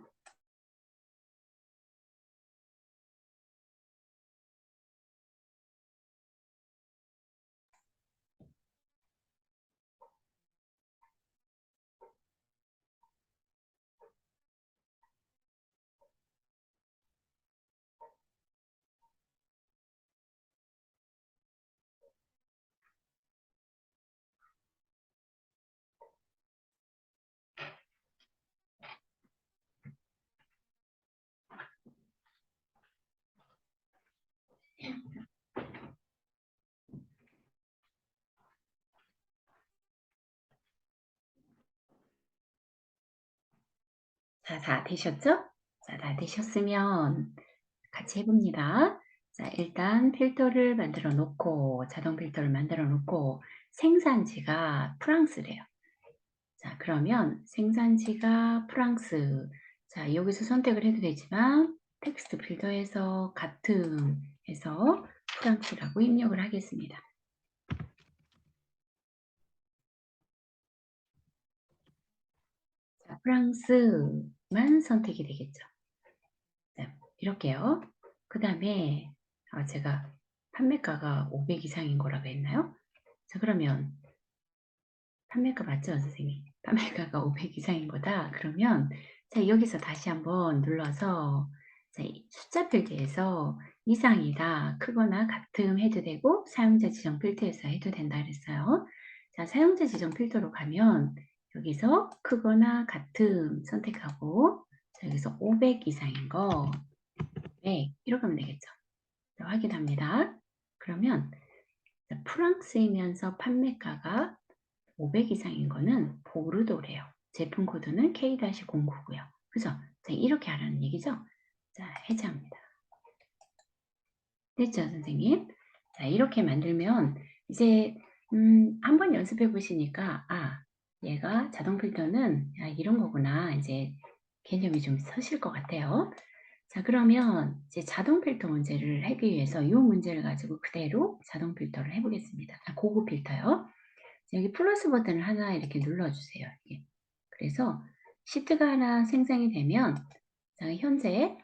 자, 다 되셨죠? 자, 다 되셨으면 같이 해봅니다. 자, 일단 필터를 만들어 놓고 자동 필터를 만들어 놓고 생산지가 프랑스래요. 자, 그러면 생산지가 프랑스. 자, 여기서 선택을 해도 되지만 텍스트 필터에서 같은 해서 프랑스라고 입력을 하겠습니다. 자, 프랑스만 선택이 되겠죠. 자, 이렇게요. 그 다음에 제가 판매가가 500 이상인 거라고 했나요? 자, 그러면 판매가 맞죠, 선생님? 판매가가 500 이상인 거다. 그러면 자, 여기서 다시 한번 눌러서 자, 숫자 필드에서 이상이다, 크거나 같음 해도 되고 사용자 지정 필터에서 해도 된다 그랬어요. 자, 사용자 지정 필터로 가면 여기서 크거나 같음 선택하고 자, 여기서 500 이상인 거 네, 이렇게 하면 되겠죠. 자, 확인합니다. 그러면 프랑스이면서 판매가가 500 이상인 거는 보르도래요. 제품 코드는 K-09고요. 그죠? 자, 이렇게 하라는 얘기죠? 자, 해제합니다. 됐죠, 선생님? 자, 이렇게 만들면 이제 한번 연습해 보시니까 얘가 자동 필터는 이런 거구나. 이제 개념이 좀 서실 것 같아요. 자, 그러면 이제 자동 필터 문제를 하기 위해서 이 문제를 가지고 그대로 자동 필터를 해보겠습니다. 고급 필터요. 여기 플러스 버튼을 하나 이렇게 눌러주세요. 이렇게. 그래서 시트가 하나 생성이 되면 자, 현재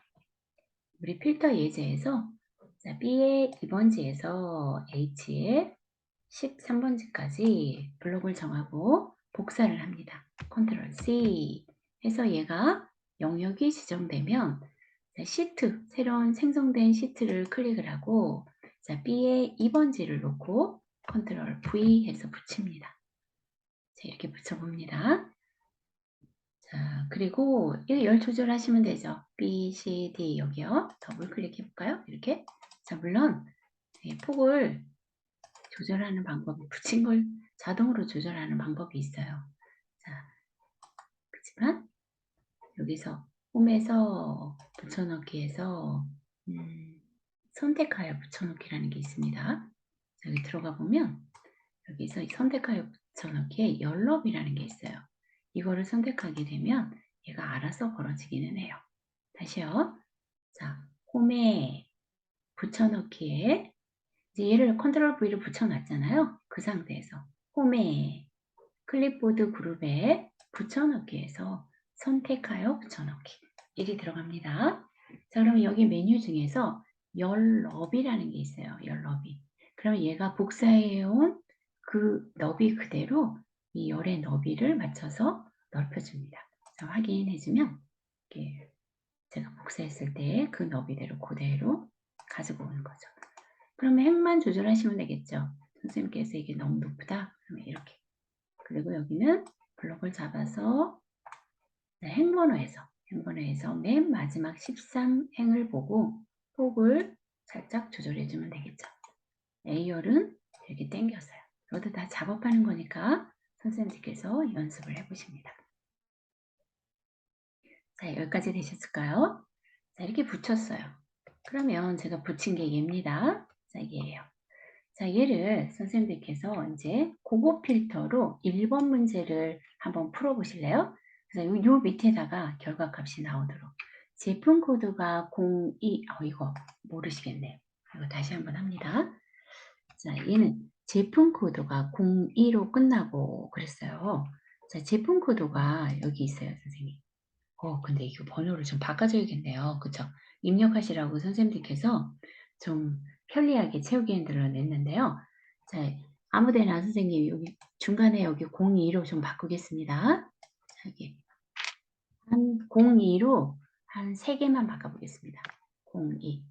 우리 필터 예제에서 자, B의 2번지에서 H의 13번지까지 블록을 정하고 복사를 합니다. 컨트롤 C 해서 얘가 영역이 지정되면 자, 시트, 새로운 생성된 시트를 클릭을 하고 자, B의 2번지를 놓고 컨트롤 V 해서 붙입니다. 자, 이렇게 붙여봅니다. 자, 그리고 이 열 조절하시면 되죠. B, C, D 여기요. 더블 클릭해 볼까요? 이렇게. 자, 물론 폭을 조절하는 방법이 붙인 걸 자동으로 조절하는 방법이 있어요. 자, 그렇지만 여기서 홈에서 붙여넣기에서 선택하여 붙여넣기라는 게 있습니다. 여기 들어가 보면 여기서 선택하여 붙여넣기에 열너비라는 게 있어요. 이거를 선택하게 되면 얘가 알아서 벌어지기는 해요. 다시요. 자, 홈에 붙여넣기에 이제 얘를 컨트롤 V를 붙여놨잖아요. 그 상태에서 홈에 클립보드 그룹에 붙여넣기에서 선택하여 붙여넣기 일이 들어갑니다. 자, 그럼 여기 메뉴 중에서 열너비라는 게 있어요. 열너비. 그럼 얘가 복사해온 그 너비 그대로 이 열의 너비를 맞춰서 넓혀줍니다. 자, 확인해주면 이렇게 제가 복사했을 때 그 너비대로 그대로 가지고 오는 거죠. 그러면 행만 조절하시면 되겠죠. 선생님께서 이게 너무 높다. 그러면 이렇게. 그리고 여기는 블록을 잡아서 행번호에서 맨 마지막 13행을 보고 폭을 살짝 조절해 주면 되겠죠. A열은 이렇게 당겨서요. 이것도 다 작업하는 거니까 선생님께서 연습을 해보십니다. 자, 여기까지 되셨을까요? 자, 이렇게 붙였어요. 그러면 제가 붙인 게 얘입니다. 자, 얘예요. 자, 얘를 선생님들께서 이제 고급 필터로 1번 문제를 한번 풀어보실래요? 그래서 요 밑에다가 결과값이 나오도록. 제품 코드가 02, 이거 모르시겠네요. 이거 다시 한번 합니다. 자, 얘는 제품 코드가 02로 끝나고 그랬어요. 자, 제품 코드가 여기 있어요, 선생님. 근데 이거 번호를 좀 바꿔줘야겠네요. 그쵸? 입력하시라고 선생님들께서 좀 편리하게 채우기 눌러냈는데요. 자, 아무데나 선생님 여기 중간에 여기 02로 좀 바꾸겠습니다. 여기 한 02로 한 3개만 바꿔보겠습니다. 02.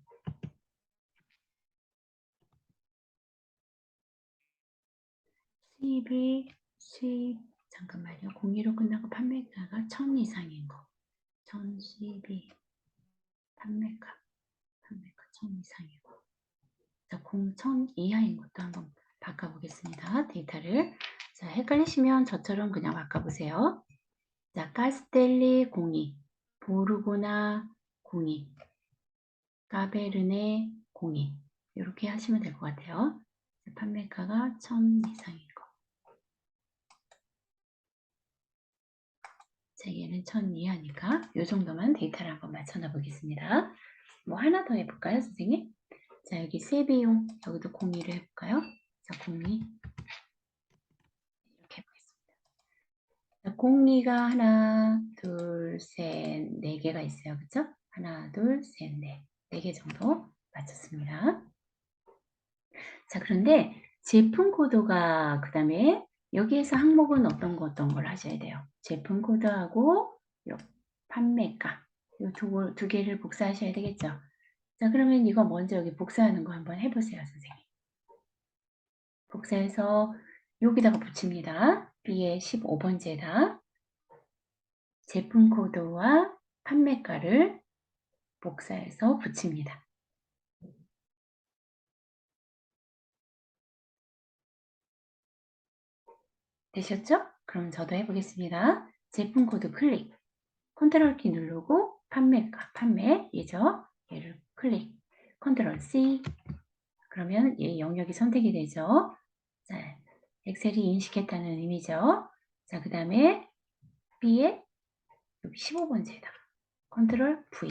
수입, 잠깐만요. 02로 끝나고 판매가가 1000 이상인 거. 1000 수입이 판매가 1000 이상이고. 자, 0,1000 이하인 것도 한번 바꿔보겠습니다. 데이터를. 자, 헷갈리시면 저처럼 그냥 바꿔보세요. 자, 카스텔리 02, 보르고나 02, 까베르네 02 이렇게 하시면 될 것 같아요. 판매가가 1000 이상인 거. 자, 얘는 1000 이하니까 이 정도만 데이터를 한번 맞춰놔 보겠습니다. 뭐 하나 더 해볼까요, 선생님? 자, 여기 세비용 여기도 02를 해볼까요? 자, 02 이렇게 해보겠습니다. 02가 하나, 둘, 셋, 4개가 있어요. 그쵸? 하나, 둘, 셋, 넷. 4개 정도 맞췄습니다. 자, 그런데 제품 코드가 그 다음에 여기에서 항목은 어떤 걸 하셔야 돼요. 제품 코드하고 판매가 이 두 개를 복사하셔야 되겠죠. 자, 그러면 이거 먼저 여기 복사하는 거 한번 해보세요, 선생님. 복사해서 여기다가 붙입니다. B의 15번째에다 제품 코드와 판매가를 복사해서 붙입니다. 되셨죠? 그럼 저도 해보겠습니다. 제품 코드 클릭, 컨트롤 키 누르고 판매가, 얘죠? 얘를 클릭, 컨트롤 C, 그러면 얘 영역이 선택이 되죠? 자, 엑셀이 인식했다는 의미죠? 자, 그 다음에 B에 여기 15번째에다가 컨트롤 V,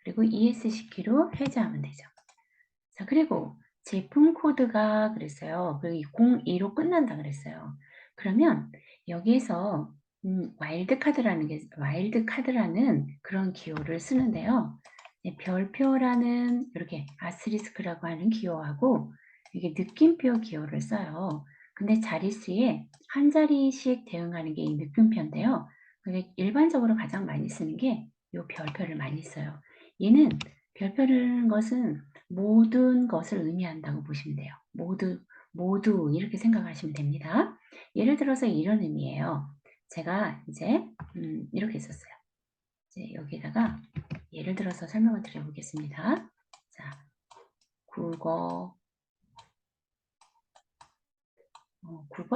그리고 ESC키로 해제하면 되죠. 자, 그리고 제품 코드가 그랬어요. 그리고 02로 끝난다 그랬어요. 그러면 여기에서 와일드카드라는 그런 기호를 쓰는데요. 별표라는 이렇게 아스리스크라고 하는 기호하고 이게 느낌표 기호를 써요. 근데 자릿수에 한 자리씩 대응하는 게 이 느낌표인데요. 일반적으로 가장 많이 쓰는 게 이 별표를 많이 써요. 얘는 별표라는 것은 모든 것을 의미한다고 보시면 돼요. 모두 이렇게 생각하시면 됩니다. 예를 들어서 이런 의미예요. 제가 이제 이렇게 썼어요. 이제 여기다가 예를 들어서 설명을 드려보겠습니다. 자, 국어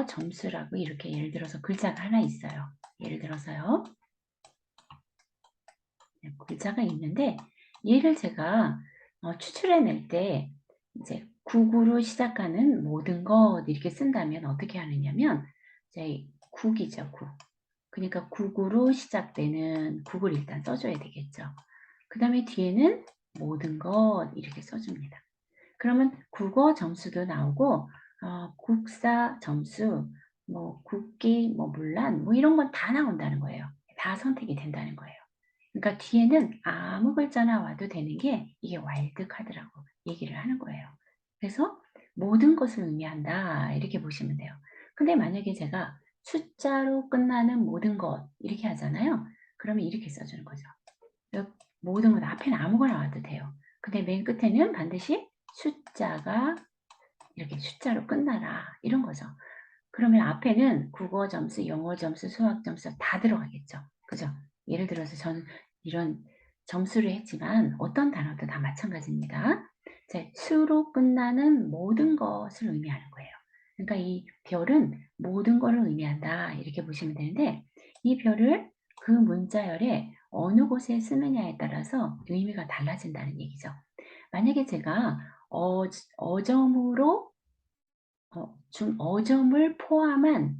점수라고 이렇게 예를 들어서 글자가 하나 있어요. 예를 들어서요. 글자가 있는데 얘를 제가 추출해낼 때 이제 국으로 시작하는 모든 것 이렇게 쓴다면 어떻게 하느냐면 이제 국이죠, 국. 그러니까 국으로 시작되는 국을 일단 써줘야 되겠죠. 그 다음에 뒤에는 모든 것 이렇게 써줍니다. 그러면 국어 점수도 나오고 국사 점수, 뭐 국기, 뭐 문란 뭐 이런 건 다 나온다는 거예요. 다 선택이 된다는 거예요. 그러니까 뒤에는 아무 글자나 와도 되는 게 이게 와일드카드라고 얘기를 하는 거예요. 그래서 모든 것을 의미한다 이렇게 보시면 돼요. 근데 만약에 제가 숫자로 끝나는 모든 것 이렇게 하잖아요. 그러면 이렇게 써주는 거죠. 모든 것 앞에는 아무거나 와도 돼요. 근데 맨 끝에는 반드시 숫자가 이렇게 숫자로 끝나라 이런 거죠. 그러면 앞에는 국어 점수, 영어 점수, 수학 점수 다 들어가겠죠. 그죠? 예를 들어서 저는 이런 점수를 했지만 어떤 단어도 다 마찬가지입니다. 수로 끝나는 모든 것을 의미하는 거예요. 그러니까 이 별은 모든 것을 의미한다 이렇게 보시면 되는데 이 별을 그 문자열에 어느 곳에 쓰느냐에 따라서 의미가 달라진다는 얘기죠. 만약에 제가 어점으로 어점을 포함한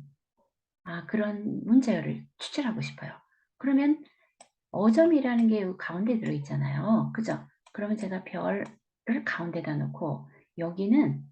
그런 문자열을 추출하고 싶어요. 그러면 어점이라는 게 여기 가운데 들어있잖아요. 그죠? 그러면 제가 별을 가운데다 놓고 여기는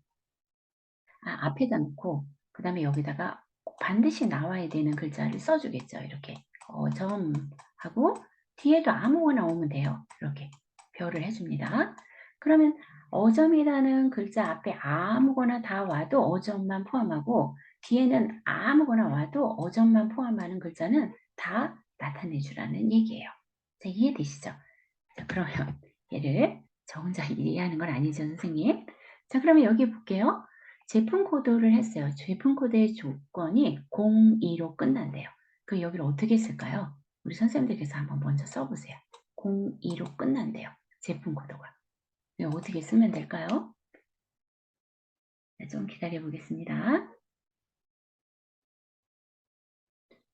앞에다 놓고 그 다음에 여기다가 반드시 나와야 되는 글자를 써주겠죠. 이렇게 어점하고 뒤에도 아무거나 오면 돼요. 이렇게 별을 해줍니다. 그러면 어점이라는 글자 앞에 아무거나 다 와도 어점만 포함하고 뒤에는 아무거나 와도 어점만 포함하는 글자는 다 나타내 주라는 얘기예요. 자, 이해되시죠? 자, 그러면 얘를 저 혼자 이해하는 건 아니죠, 선생님? 자, 그러면 여기 볼게요. 제품 코드를 했어요. 제품 코드의 조건이 02로 끝난대요. 그 여기를 어떻게 쓸까요? 우리 선생님들께서 한번 먼저 써보세요. 02로 끝난대요. 제품 코드가. 이거 어떻게 쓰면 될까요? 네, 좀 기다려 보겠습니다.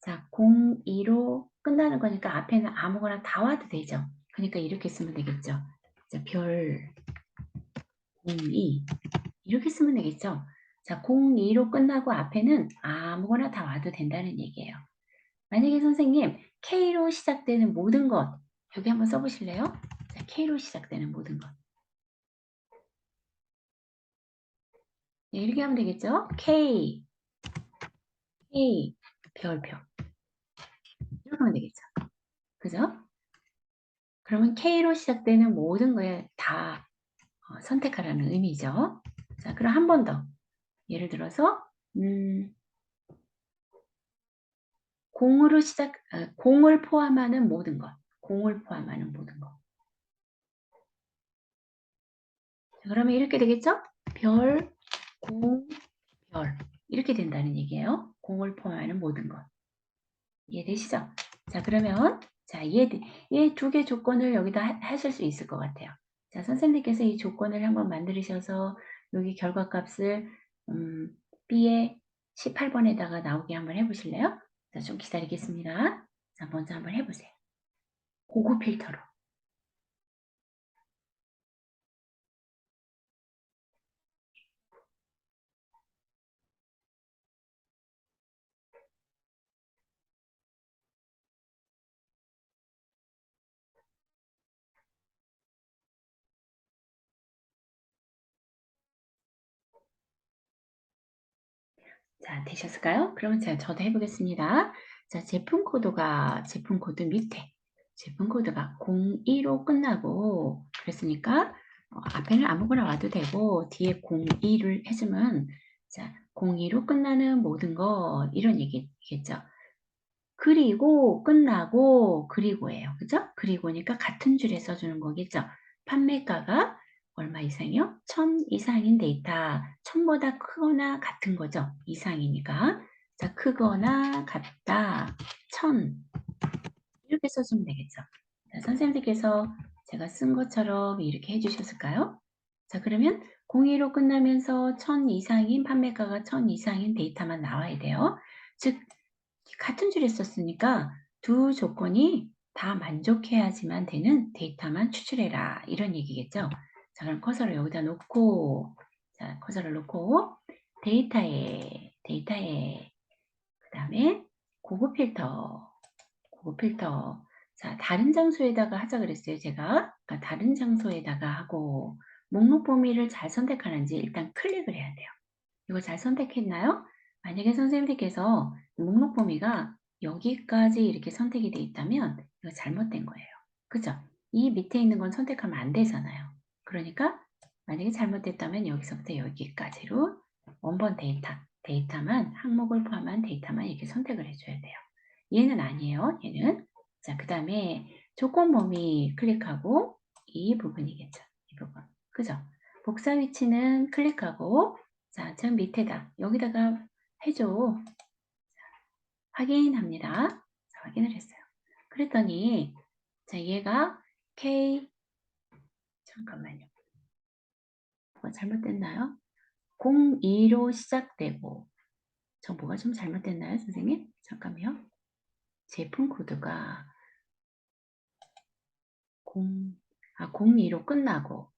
자, 02로 끝나는 거니까 앞에는 아무거나 다 와도 되죠. 그러니까 이렇게 쓰면 되겠죠. 자, 별 02 이렇게 쓰면 되겠죠. 자, 02로 끝나고 앞에는 아무거나 다 와도 된다는 얘기예요. 만약에 선생님 K로 시작되는 모든 것 여기 한번 써보실래요? 자, K로 시작되는 모든 것 네, 이렇게 하면 되겠죠? K, K, 별표 이렇게 하면 되겠죠. 그죠? 그러면 K로 시작되는 모든 거에 다 선택하라는 의미죠. 자, 그럼 한 번 더 예를 들어서 공을 포함하는 모든 것 공을 포함하는 모든 것 그러면 이렇게 되겠죠? 별, 공, 별 이렇게 된다는 얘기예요. 공을 포함하는 모든 것. 이해되시죠? 자, 그러면 자, 이 두 개 조건을 여기다 하실 수 있을 것 같아요. 자, 선생님께서 이 조건을 한번 만드셔서 여기 결과값을 B의 18번에다가 나오게 한번 해보실래요? 자, 좀 기다리겠습니다. 자, 먼저 한번 해보세요. 고급 필터로. 자, 되셨을까요? 그러면 저도 해보겠습니다. 자, 제품 코드 밑에 제품 코드가 02로 끝나고 그랬으니까 앞에는 아무거나 와도 되고 뒤에 02를 해주면 자, 02로 끝나는 모든 것 이런 얘기겠죠. 그리고 끝나고 그리고예요. 그죠? 그리고니까 같은 줄에 써주는 거겠죠. 판매가가 얼마 이상이요? 1000 이상인 데이터. 1000보다 크거나 같은 거죠. 이상이니까. 자, 크거나 같다, 1000 이렇게 써주면 되겠죠. 자, 선생님들께서 제가 쓴 것처럼 이렇게 해주셨을까요? 자, 그러면 02로 끝나면서 1000 이상인 판매가가 1000 이상인 데이터만 나와야 돼요. 즉 같은 줄에 썼으니까 두 조건이 다 만족해야지만 되는 데이터만 추출해라 이런 얘기겠죠. 자, 그럼 커서를 여기다 놓고, 자, 커서를 놓고 데이터에 그 다음에 고급 필터. 자, 다른 장소에다가 하자 그랬어요, 제가. 그러니까 다른 장소에다가 하고 목록 범위를 잘 선택하는지 일단 클릭을 해야 돼요. 이거 잘 선택했나요? 만약에 선생님들께서 목록 범위가 여기까지 이렇게 선택이 돼 있다면 이거 잘못된 거예요. 그죠? 이 밑에 있는 건 선택하면 안 되잖아요. 그러니까 만약에 잘못됐다면 여기서부터 여기까지로 원본 데이터만 항목을 포함한 데이터만 이렇게 선택을 해줘야 돼요. 얘는 아니에요. 얘는. 자, 그 다음에 조건 범위 클릭하고 이 부분이겠죠. 이 부분. 그죠? 복사 위치는 클릭하고 자, 저 밑에다 여기다가 해줘. 확인합니다. 자, 확인을 했어요. 그랬더니 자, 얘가 K 잠깐만요. 뭐가 잘못됐나요? 02로 시작되고 저 뭐가 좀 잘못됐나요, 선생님? 잠깐만요. 제품 코드가 02로 끝나고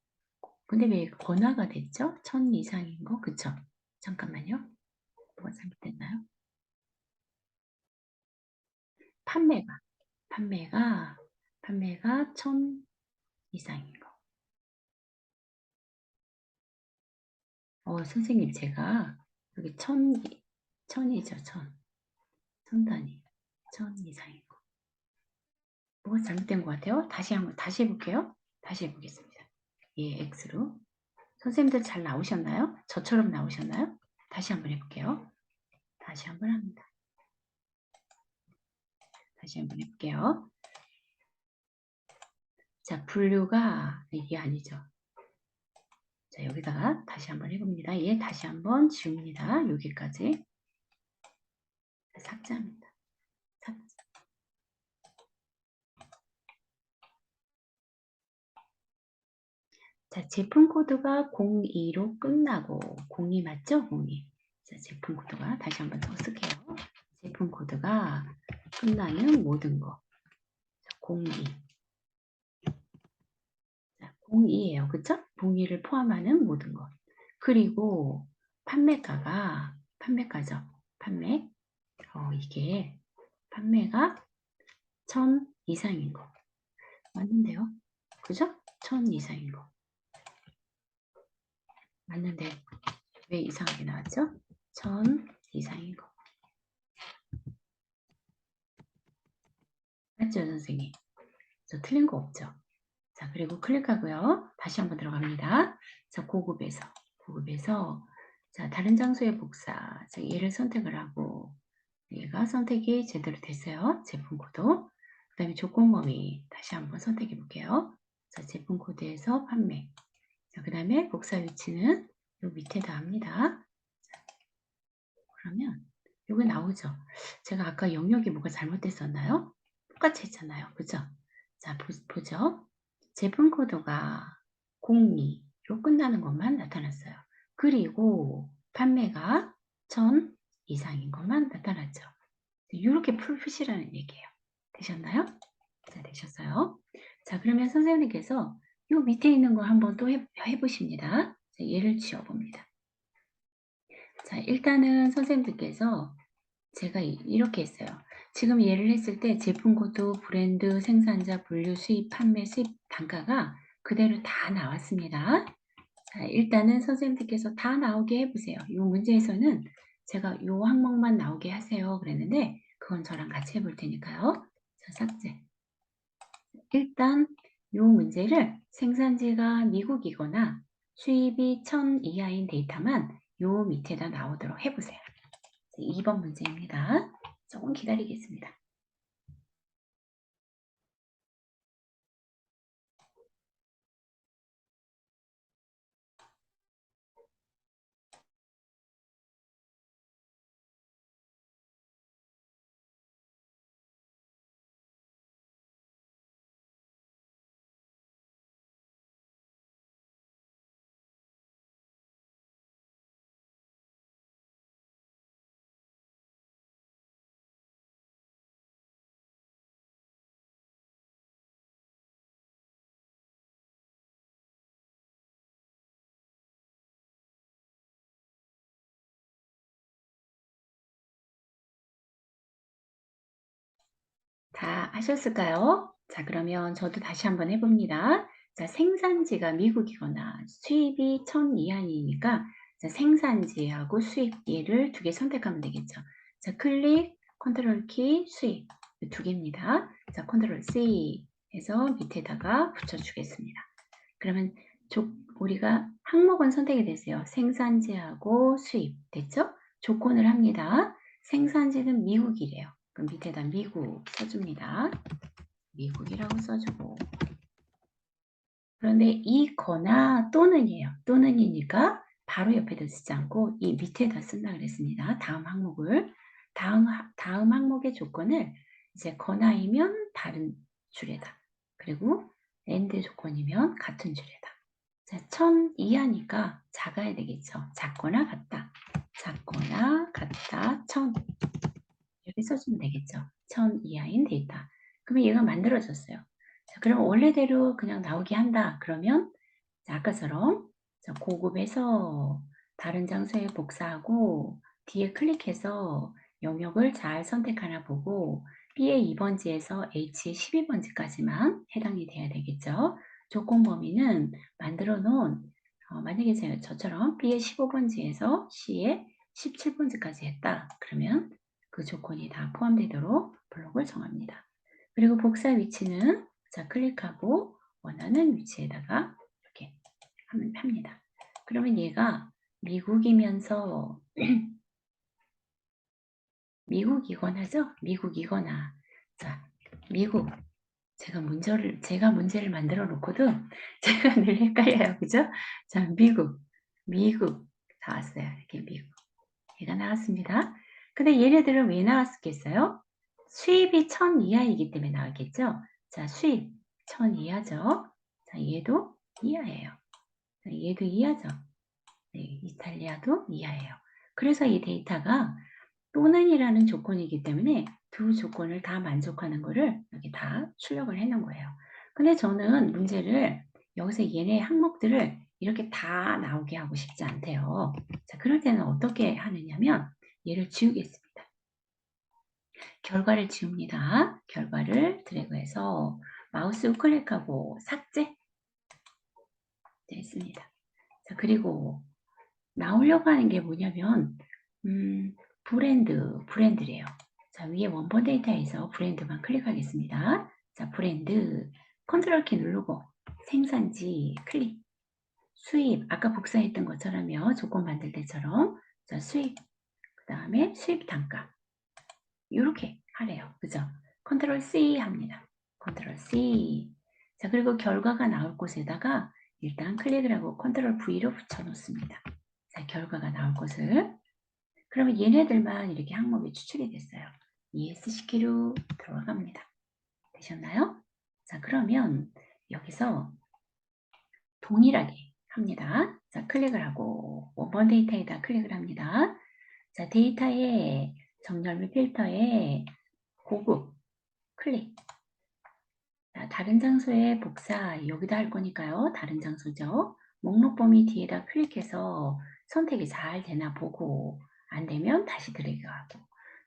근데 왜 번화가 됐죠? 1000 이상인 거 그쵸? 잠깐만요. 뭐가 잘못됐나요? 판매가 1000 이상인 거. 선생님 제가 여기 1000이죠, 1000 단위. 1000 이상인 거. 뭐가 잘못된 것 같아요? 다시 해볼게요. 다시 해보겠습니다. 예, X로. 선생님들 잘 나오셨나요? 저처럼 나오셨나요? 다시 한번 해볼게요. 다시 한번 합니다. 다시 한번 해볼게요. 자, 분류가 이게 아니죠. 자, 여기다가 다시 한번 해봅니다. 얘 다시 한번 지웁니다. 여기까지. 삭제합니다. 삭제. 자, 제품 코드가 02로 끝나고 02 맞죠? 02. 자, 제품 코드가 다시 한번 더 쓸게요. 제품 코드가 끝나는 모든 거. 자, 02. 자, 02예요. 그쵸? 02를 포함하는 모든 것. 그리고 판매가죠. 판매. 이게 판매가 1000 이상인 거. 맞는데요? 그죠? 1000 이상인 거. 맞는데 왜 이상하게 나왔죠? 1000 이상인 거. 맞죠, 선생님? 저 틀린 거 없죠? 자, 그리고 클릭하고요. 다시 한번 들어갑니다. 자, 고급에서. 자, 다른 장소의 복사. 자, 얘를 선택을 하고 얘가 선택이 제대로 됐어요. 제품 코드. 그 다음에 조건 범위 다시 한번 선택해 볼게요. 자, 제품 코드에서 판매. 자, 그 다음에 복사 위치는 요 밑에다 합니다. 자, 그러면 요게 나오죠. 제가 아까 영역이 뭐가 잘못됐었나요? 똑같이 했잖아요. 그죠? 자, 보죠. 제품 코드가 02로 끝나는 것만 나타났어요. 그리고 판매가 1000 이상인 것만 나타났죠. 이렇게 푸시라는 얘기예요. 되셨나요? 자, 되셨어요. 자, 그러면 선생님께서 이 밑에 있는 거 한번 또 해보십니다. 자, 얘를 지워봅니다. 자, 일단은 선생님들께서 제가 이렇게 했어요. 지금 얘를 했을 때 제품 코드, 브랜드, 생산자, 분류, 수입, 판매, 수입 단가가 그대로 다 나왔습니다. 자, 일단은 선생님들께서 다 나오게 해보세요. 이 문제에서는 제가 이 항목만 나오게 하세요 그랬는데 그건 저랑 같이 해볼 테니까요. 자, 삭제. 일단 이 문제를 생산지가 미국이거나 수입이 1000 이하인 데이터만 이 밑에다 나오도록 해보세요. 2번 문제입니다. 조금 기다리겠습니다. 다 하셨을까요? 자, 그러면 저도 다시 한번 해봅니다. 자, 생산지가 미국이거나 수입이 1000 이하이니까 자, 생산지하고 수입 얘를 두 개 선택하면 되겠죠. 자, 클릭, 컨트롤 키, 수입 두 개입니다. 자, 컨트롤 C 해서 밑에다가 붙여주겠습니다. 그러면 우리가 항목은 선택이 됐어요. 생산지하고 수입 됐죠? 조건을 합니다. 생산지는 미국이래요. 그럼 밑에다 미국 써줍니다. 미국이라고 써주고. 그런데 이거나 또는이에요. 또는이니까 바로 옆에다 쓰지 않고 이 밑에다 쓴다 그랬습니다. 다음 항목을. 다음 항목의 조건을 이제 거나이면 다른 줄에다. 그리고 and 조건이면 같은 줄에다. 자, 1000 이하니까 작아야 되겠죠. 작거나 같다. 작거나 같다. 1000. 이렇게 써주면 되겠죠. 1000 이하인 데이터. 그러면 얘가 만들어졌어요. 자, 그럼 원래대로 그냥 나오게 한다. 그러면 자, 아까처럼 자, 고급에서 다른 장소에 복사하고 뒤에 클릭해서 영역을 잘 선택하나 보고 B의 2번지에서 H의 12번지까지만 해당이 돼야 되겠죠. 조건 범위는 만들어 놓은 만약에 저처럼 B의 15번지에서 C의 17번지까지 했다. 그러면 그 조건이 다 포함되도록 블록을 정합니다. 그리고 복사 위치는 자, 클릭하고 원하는 위치에다가 이렇게 합니다. 그러면 얘가 미국이면서 미국이거나죠? 미국이거나. 자, 미국. 제가 문제를 만들어 놓고도 제가 늘 헷갈려요. 그죠? 자, 미국. 다 왔어요. 이렇게 미국. 얘가 나왔습니다. 근데 얘네들은 왜 나왔겠어요? 수입이 1000 이하이기 때문에 나왔겠죠? 자, 수입 1000 이하죠? 자, 얘도 이하예요. 자, 얘도 이하죠? 네, 이탈리아도 이하예요. 그래서 이 데이터가 또는이라는 조건이기 때문에 두 조건을 다 만족하는 거를 여기 다 출력을 해 놓은 거예요. 근데 저는 문제를 여기서 얘네 항목들을 이렇게 다 나오게 하고 싶지 않대요. 자, 그럴 때는 어떻게 하느냐면 얘를 지우겠습니다. 결과를 지웁니다. 결과를 드래그해서 마우스 우클릭하고 삭제 됐습니다. 자, 그리고 나오려고 하는 게 뭐냐면 브랜드래요. 자, 위에 원본 데이터에서 브랜드만 클릭하겠습니다. 자, 브랜드 컨트롤 키 누르고 생산지 클릭 수입 아까 복사했던 것처럼요. 조건 만들 때처럼 자, 수입 그 다음에 수입 단가 이렇게 하래요. 그죠? 컨트롤 C 합니다. 컨트롤 C 자, 그리고 결과가 나올 곳에다가 일단 클릭을 하고 컨트롤 V로 붙여 놓습니다. 자, 결과가 나올 곳을 그러면 얘네들만 이렇게 항목이 추출이 됐어요. ESC키로 들어갑니다. 되셨나요? 자, 그러면 여기서 동일하게 합니다. 자, 클릭을 하고 원본 데이터에다 클릭을 합니다. 자, 데이터에 정렬 및 필터에 고급 클릭. 자, 다른 장소에 복사 여기다 할 거니까요. 다른 장소죠. 목록 범위 뒤에다 클릭해서 선택이 잘 되나 보고 안 되면 다시 드래그하고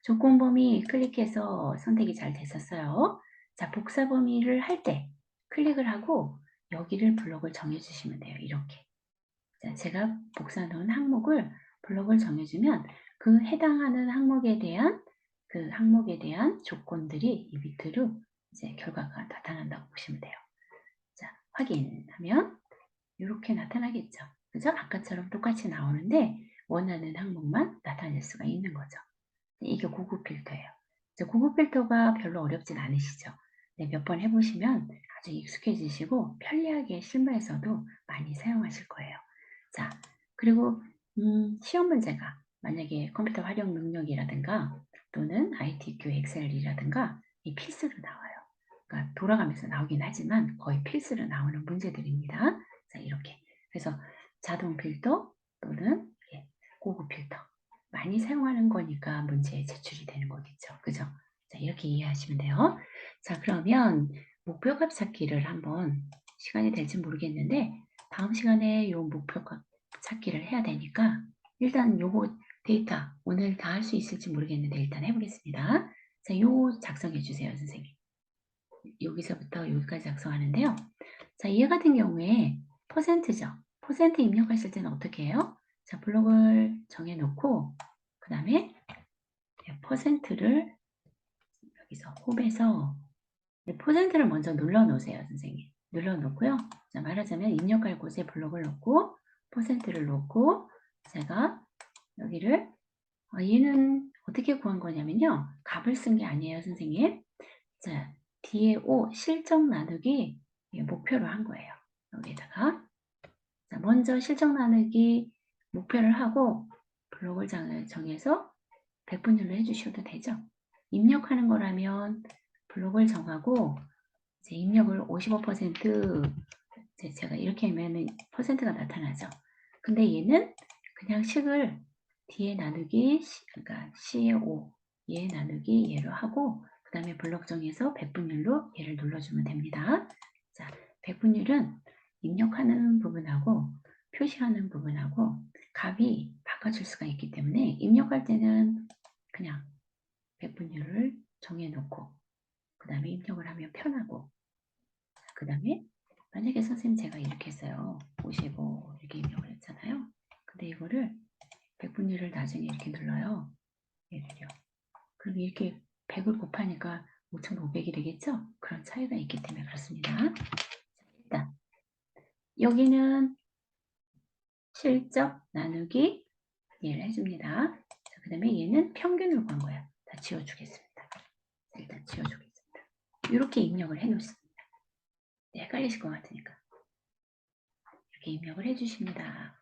조건 범위 클릭해서 선택이 잘 됐었어요. 자, 복사 범위를 할 때 클릭을 하고 여기를 블록을 정해주시면 돼요. 이렇게. 자, 제가 복사 넣은 항목을 블록을 정해주면 그 해당하는 항목에 대한 조건들이 이 밑으로 이제 결과가 나타난다고 보시면 돼요. 자, 확인하면 이렇게 나타나겠죠. 그죠? 아까처럼 똑같이 나오는데 원하는 항목만 나타낼 수가 있는 거죠. 이게 고급 필터예요. 고급 필터가 별로 어렵진 않으시죠? 네, 몇 번 해보시면 아주 익숙해지시고 편리하게 실무에서도 많이 사용하실 거예요. 자, 그리고 시험 문제가 만약에 컴퓨터 활용 능력이라든가 또는 ITQ 엑셀이라든가 이 필수로 나와요. 그러니까 돌아가면서 나오긴 하지만 거의 필수로 나오는 문제들입니다. 자, 이렇게. 그래서 자동 필터 또는 고급 필터 많이 사용하는 거니까 문제에 제출이 되는 거겠죠. 그죠? 자, 이렇게 이해하시면 돼요. 자, 그러면 목표값 찾기를 한번 시간이 될지 모르겠는데 다음 시간에 요 목표값 찾기를 해야 되니까 일단 요거 데이터 오늘 다 할 수 있을지 모르겠는데 일단 해보겠습니다. 자, 요 작성해 주세요, 선생님. 여기서부터 여기까지 작성하는데요. 자, 얘 같은 경우에 퍼센트죠. 퍼센트 입력하실 때는 어떻게 해요? 자, 블록을 정해놓고 그 다음에 퍼센트를 여기서 홈에서 퍼센트를 먼저 눌러놓으세요, 선생님. 눌러놓고요. 자, 말하자면 입력할 곳에 블록을 놓고 퍼센트를 놓고 제가 여기를 얘는 어떻게 구한 거냐면요. 값을 쓴 게 아니에요, 선생님. 자, 뒤에 O 실적 나누기 목표로 한 거예요. 여기다가 자, 먼저 실적 나누기 목표를 하고 블록을 정해서 백분율로 해주셔도 되죠. 입력하는 거라면 블록을 정하고 이제 입력을 55% 제가 이렇게 하면 퍼센트가 나타나죠. 근데 얘는 그냥 식을 뒤에 나누기 그러니까 C의 5 얘 나누기 얘로 하고 그 다음에 블록 정해서 백분율로 얘를 눌러주면 됩니다. 자, 백분율은 입력하는 부분하고 표시하는 부분하고 값이 바꿔줄 수가 있기 때문에 입력할 때는 그냥 백분율을 정해놓고 그 다음에 입력을 하면 편하고 그 다음에 만약에 선생님 제가 이렇게 했어요. 55 이렇게 입력을 했잖아요. 근데 이거를 백분율을 나중에 이렇게 눌러요. 얘를요. 그럼 이렇게 100을 곱하니까 5500이 되겠죠? 그런 차이가 있기 때문에 그렇습니다. 자, 일단 여기는 실적 나누기 얘를 해줍니다. 자, 그 다음에 얘는 평균을 구한 거예요. 다 지워주겠습니다. 자, 일단 지워주겠습니다. 이렇게 입력을 해놓습니다. 헷갈리실 것 같으니까 이렇게 입력을 해주십니다.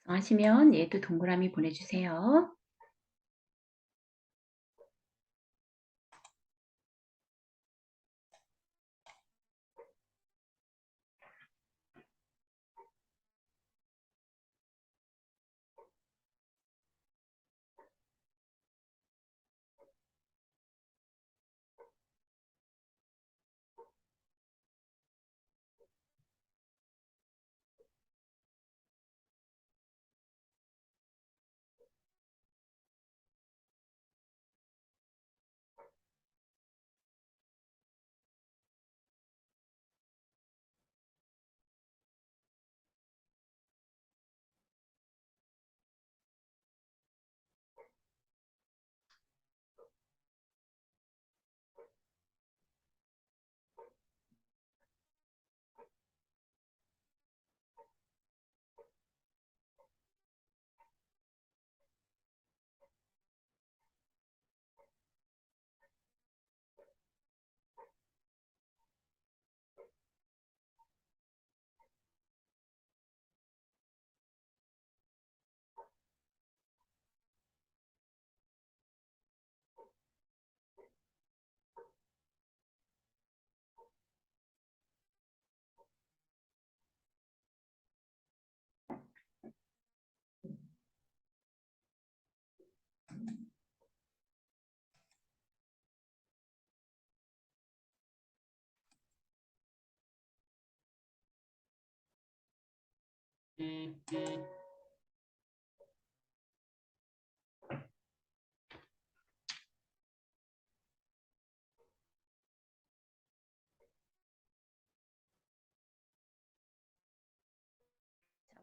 하시면 얘도 동그라미 보내주세요.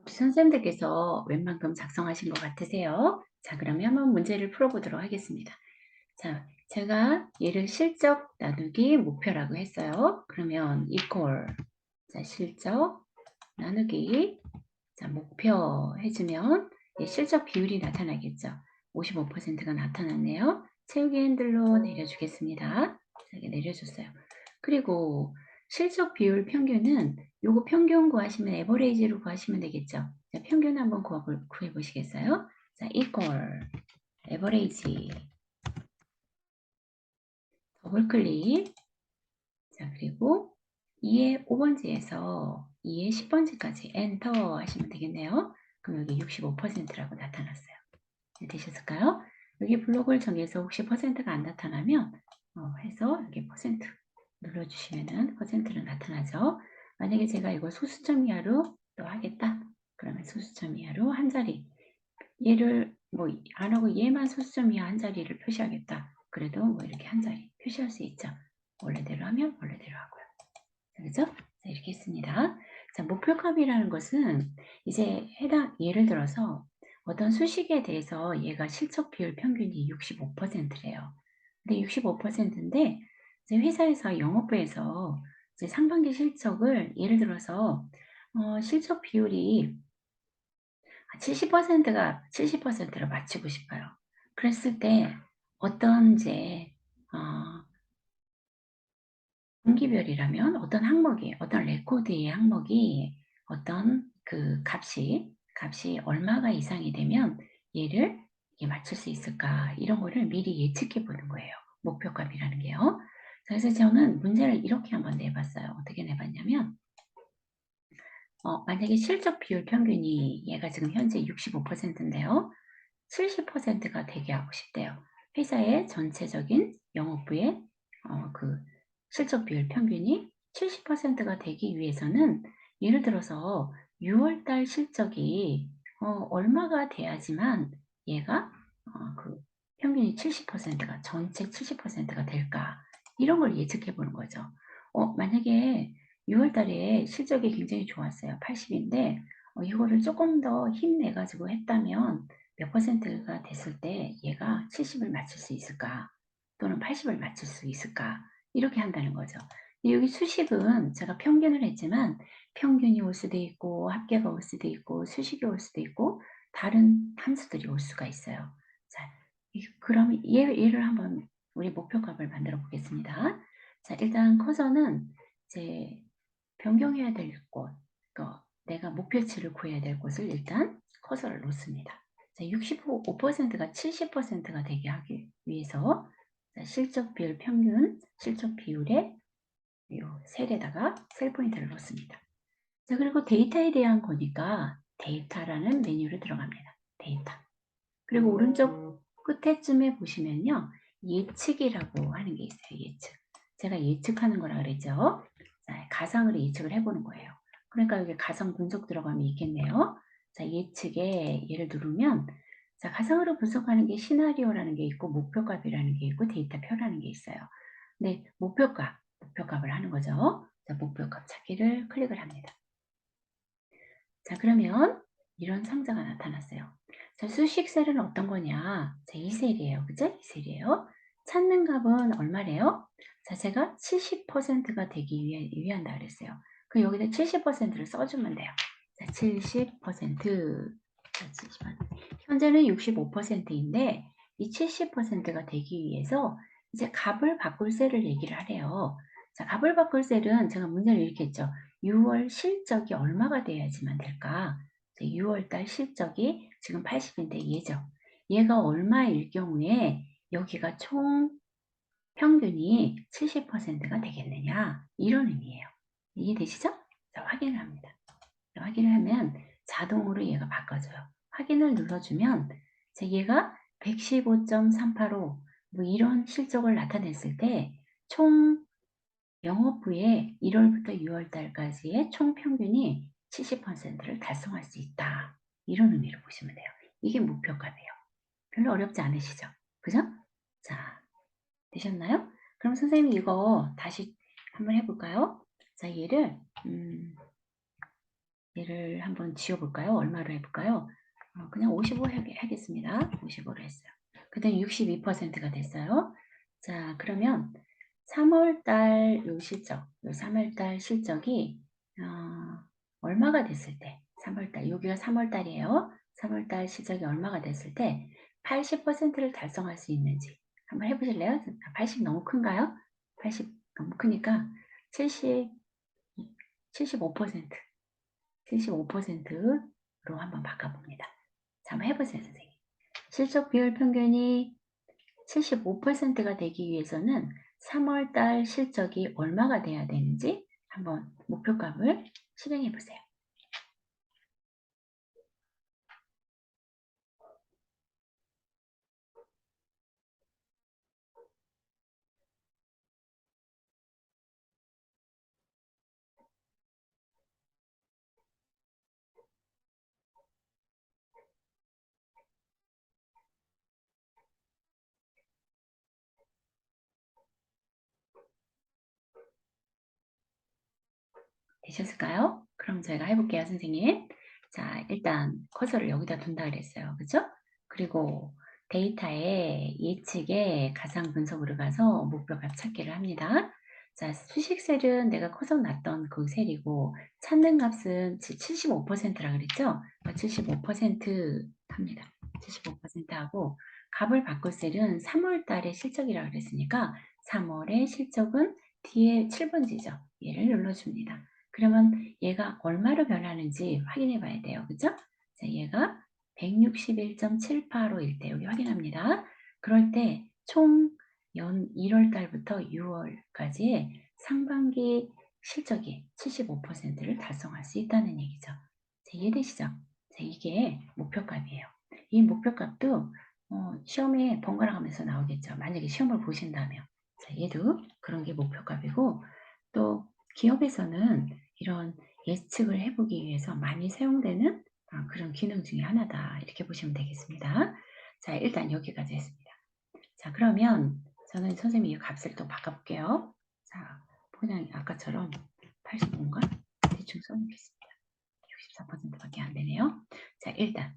혹시 선생님들께서 웬만큼 작성하신 것 같으세요? 자, 그러면 한번 문제를 풀어보도록 하겠습니다. 자, 제가 얘를 실적 나누기 목표라고 했어요. 그러면 equal 자, 실적 나누기 자, 목표 해주면 실적 비율이 나타나겠죠. 55%가 나타났네요. 채우기 핸들로 내려주겠습니다. 이렇게 내려줬어요. 그리고 실적 비율 평균은 요거 평균 구하시면 에버레이지로 구하시면 되겠죠. 자, 평균 한번 구해 보시겠어요? 자, equal 에버레이지 더블 클릭. 자, 그리고 2의 5번지에서 2의 10번지까지 엔터 하시면 되겠네요. 그럼 여기 65%라고 나타났어요. 네, 되셨을까요? 여기 블록을 정해서 혹시 퍼센트가 안 나타나면 해서 여기 퍼센트 눌러주시면은 퍼센트로 나타나죠. 만약에 제가 이걸 소수점 이하로 또 하겠다. 그러면 소수점 이하로 한 자리. 얘를 뭐 안 하고 얘만 소수점 이하 한 자리를 표시하겠다. 그래도 뭐 이렇게 한 자리 표시할 수 있죠. 원래대로 하면 원래대로 하고요. 그죠? 자, 이렇게 했습니다. 자, 목표값이라는 것은 이제 예를 들어서 어떤 수식에 대해서 얘가 실적 비율 평균이 65%래요. 근데 65%인데 이제 회사에서 영업부에서 이제 상반기 실적을 예를 들어서 실적 비율이 70%를 맞추고 싶어요. 그랬을 때 어떤 이제 분기별이라면 어떤 항목이 어떤 레코드의 항목이 어떤 그 값이 얼마가 이상이 되면 얘를 이게 맞출 수 있을까 이런 거를 미리 예측해 보는 거예요. 목표값이라는 게요. 그래서 저는 문제를 이렇게 한번 내봤어요. 어떻게 내봤냐면 만약에 실적 비율 평균이 얘가 지금 현재 65%인데요. 70%가 되게 하고 싶대요. 회사의 전체적인 영업부의 그 실적 비율 평균이 70%가 되기 위해서는 예를 들어서 6월 달 실적이 얼마가 돼야지만 얘가 그 평균이 70%가 전체 70%가 될까 이런 걸 예측해 보는 거죠. 만약에 6월 달에 실적이 굉장히 좋았어요. 80인데 이거를 조금 더 힘내 가지고 했다면 몇 퍼센트가 됐을 때 얘가 70을 맞출 수 있을까? 또는 80을 맞출 수 있을까? 이렇게 한다는 거죠. 여기 수식은 제가 평균을 했지만 평균이 올 수도 있고 합계가 올 수도 있고 수식이 올 수도 있고 다른 함수들이 올 수가 있어요. 자, 그럼 얘를 한번 우리 목표값을 만들어 보겠습니다. 자, 일단 커서는 이제 변경해야 될 곳, 내가 목표치를 구해야 될 곳을 일단 커서를 놓습니다. 65%가 70%가 되게 하기 위해서 실적 비율 평균 실적 비율에 요 셀에다가 셀 포인트를 놓습니다. 자, 그리고 데이터에 대한 거니까 데이터라는 메뉴로 들어갑니다. 데이터. 그리고 오른쪽 끝에쯤에 보시면요. 예측이라고 하는 게 있어요. 예측. 제가 예측하는 거라 그랬죠. 자, 가상으로 예측을 해보는 거예요. 그러니까 여기 가상 분석 들어가면 있겠네요. 자, 예측에 얘를 누르면 자, 가상으로 분석하는 게 시나리오라는 게 있고 목표값이라는 게 있고 데이터표라는 게 있어요. 네, 목표값을 하는 거죠. 자, 목표값 찾기를 클릭을 합니다. 자, 그러면 이런 상자가 나타났어요. 자, 수식 셀은 어떤 거냐? 자, 이 셀이에요. 그죠? 이 셀이에요. 찾는 값은 얼마래요? 자, 제가 70%가 되기 위한다 그랬어요. 그 여기다 70%를 써주면 돼요. 자, 70%. 자, 70%. 현재는 65%인데 이 70%가 되기 위해서 이제 값을 바꿀 셀을 얘기를 하래요. 자, 값을 바꿀 셀은 제가 문제를 이렇게 했죠. 6월 실적이 얼마가 돼야지만 될까? 6월 달 실적이 지금 80인데 얘죠. 얘가 얼마일 경우에 여기가 총 평균이 70%가 되겠느냐? 이런 의미예요. 이해되시죠? 자, 확인을 합니다. 자, 확인을 하면 자동으로 얘가 바꿔줘요. 확인을 눌러주면 얘가 115.385 뭐 이런 실적을 나타냈을 때 총 영업부의 1월부터 6월 달까지의 총 평균이 70%를 달성할 수 있다. 이런 의미로 보시면 돼요. 이게 목표값이에요. 별로 어렵지 않으시죠? 그죠? 자, 되셨나요? 그럼 선생님이 이거 다시 한번 해볼까요? 자, 얘를 한번 지워볼까요? 얼마로 해볼까요? 그냥 55 하겠습니다. 55로 했어요. 그 다음에 62%가 됐어요. 자, 그러면 3월달 요 실적, 요 3월달 실적이 얼마가 됐을 때 3월달, 여기가 3월달이에요. 3월달 실적이 얼마가 됐을 때 80%를 달성할 수 있는지 한번 해보실래요? 80 너무 큰가요? 80 너무 크니까 70 75% 75%로 한번 바꿔봅니다. 자, 한번 해보세요, 선생님. 실적 비율 평균이 75%가 되기 위해서는 3월 달 실적이 얼마가 돼야 되는지 한번 목표값을 실행해 보세요. 되셨을까요? 그럼 저희가 해볼게요, 선생님. 자, 일단 커서를 여기다 둔다 그랬어요. 그죠? 그리고 데이터에 예측에 가상 분석으로 가서 목표값 찾기를 합니다. 자, 수식셀은 내가 커서 놨던 그 셀이고 찾는 값은 75%라 그랬죠? 75% 합니다. 75% 하고 값을 바꿀 셀은 3월 달의 실적이라 그랬으니까 3월의 실적은 뒤에 7번지죠. 얘를 눌러줍니다. 그러면 얘가 얼마로 변하는지 확인해 봐야 돼요. 그죠? 자, 얘가 161.78호일 때 여기 확인합니다. 그럴 때 총 1월 달부터 6월까지의 상반기 실적이 75%를 달성할 수 있다는 얘기죠. 자, 이해되시죠? 자, 이게 목표값이에요. 이 목표값도 시험에 번갈아 가면서 나오겠죠. 만약에 시험을 보신다면. 자, 얘도 그런 게 목표값이고 또 기업에서는 이런 예측을 해보기 위해서 많이 사용되는 그런 기능 중에 하나다. 이렇게 보시면 되겠습니다. 자, 일단 여기까지 했습니다. 자, 그러면 저는 선생님이 이 값을 또 바꿔볼게요. 자, 그냥 아까처럼 85인가? 대충 써놓겠습니다. 64%밖에 안 되네요. 자, 일단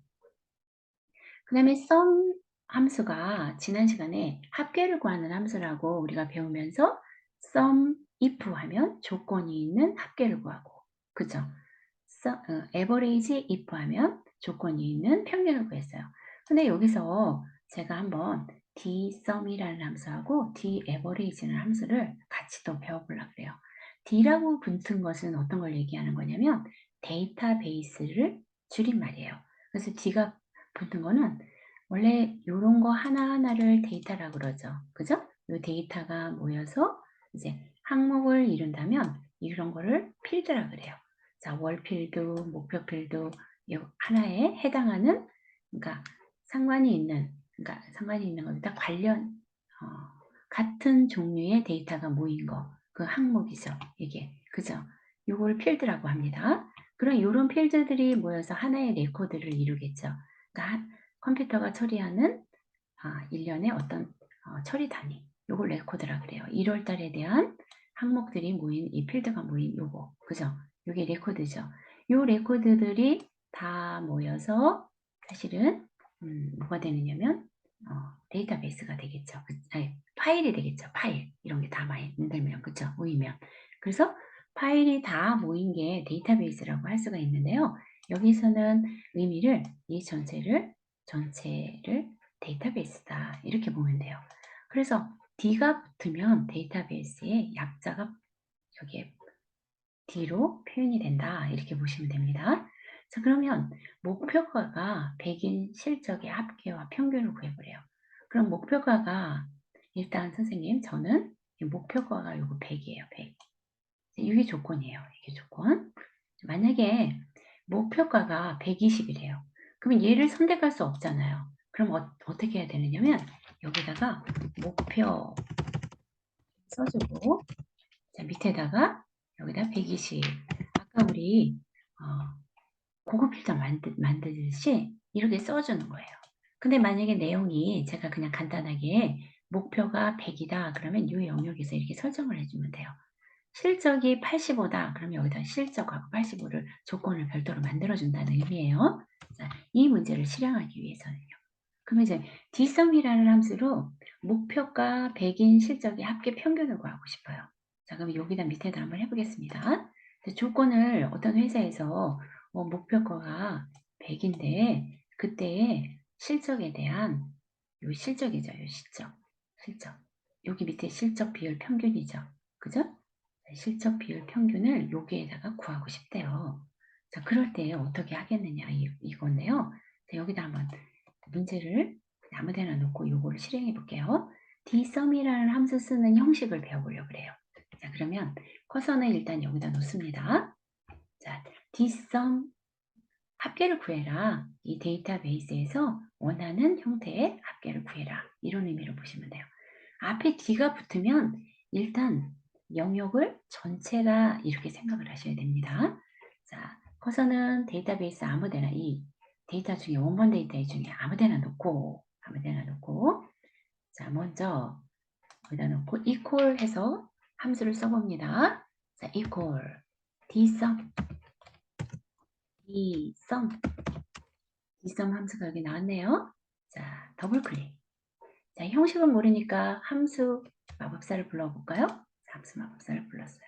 그 다음에 sum 함수가 지난 시간에 합계를 구하는 함수라고 우리가 배우면서 sum if 하면 조건이 있는 합계를 구하고 그죠? average if 하면 조건이 있는 평균을 구했어요. 근데 여기서 제가 한번 dsum이라는 함수하고 daverage라는 함수를 같이 또 배워보려고 그래요. d라고 붙은 것은 어떤 걸 얘기하는 거냐면 데이터베이스를 줄임말이에요. 그래서 d가 붙은 거는 원래 요런 거 하나하나를 데이터라고 그러죠. 그죠? 요 데이터가 모여서 이제 항목을 이룬다면 이런 거를 필드라 그래요. 자, 월 필드, 목표 필드 요 하나에 해당하는 그러니까 상관이 있는 겁니다. 같은 종류의 데이터가 모인 거, 그 항목이죠. 이게 그죠? 요걸 필드라고 합니다. 그럼 요런 필드들이 모여서 하나의 레코드를 이루겠죠. 그러니까 컴퓨터가 처리하는 일련의 어떤 처리 단위, 요걸 레코드라 그래요. 1월 달에 대한 항목들이 모인 이 필드가 모인 요거, 그죠? 요게 레코드죠. 요 레코드들이 다 모여서 사실은 뭐가 되느냐면 데이터베이스가 되겠죠. 아니, 파일이 되겠죠. 파일 이런 게 다 만들면 그죠? 모이면 그래서 파일이 다 모인 게 데이터베이스라고 할 수가 있는데요. 여기서는 의미를 이 전체를 데이터베이스다 이렇게 보면 돼요. 그래서 D가 붙으면 데이터베이스의 약자가 여기에 D로 표현이 된다 이렇게 보시면 됩니다. 자, 그러면 목표가가 100인 실적의 합계와 평균을 구해보래요. 그럼 목표가가 일단 선생님 저는 목표가가 요거 100이에요. 100. 이게 조건이에요. 이게 조건. 만약에 목표가가 120이래요. 그러면 얘를 선택할 수 없잖아요. 그럼 어떻게 해야 되느냐면 여기다가 목표 써주고 자, 밑에다가 여기다 120 아까 우리 고급 필터 만들듯이 이렇게 써주는 거예요. 근데 만약에 내용이 제가 그냥 간단하게 목표가 100이다 그러면 이 영역에서 이렇게 설정을 해주면 돼요. 실적이 85다 그러면 여기다 실적하고 85를 조건을 별도로 만들어준다는 의미예요. 자, 이 문제를 실행하기 위해서는요. 그러면 이제 dsum이라는 함수로 목표가 100인 실적의 합계 평균을 구하고 싶어요. 자, 그럼 여기다 밑에다 한번 해보겠습니다. 조건을 어떤 회사에서 목표가가 100인데 그때의 실적에 대한 요 실적이죠. 요 실적. 여기 밑에 실적 비율 평균이죠. 그죠? 실적 비율 평균을 여기에다가 구하고 싶대요. 자, 그럴 때 어떻게 하겠느냐 이건데요. 자, 여기다 한번 문제를 아무 데나 놓고 요거를 실행해 볼게요. dsum이라는 함수 쓰는 형식을 배워보려고 그래요. 자, 그러면 커서는 일단 여기다 놓습니다. 자, dsum 합계를 구해라. 이 데이터베이스에서 원하는 형태의 합계를 구해라. 이런 의미로 보시면 돼요. 앞에 d가 붙으면 일단 영역을 전체가 이렇게 생각을 하셔야 됩니다. 자, 커서는 데이터베이스 아무데나 이 데이터 중에 원본 데이터 중에 아무데나 놓고 자, 먼저 여기다 놓고 equal 해서 함수를 써봅니다. 자, equal dsum dsum 함수가 여기 나왔네요. 자, 더블 클릭. 자, 형식은 모르니까 함수 마법사를 불러볼까요? 자, 함수 마법사를 불렀어요.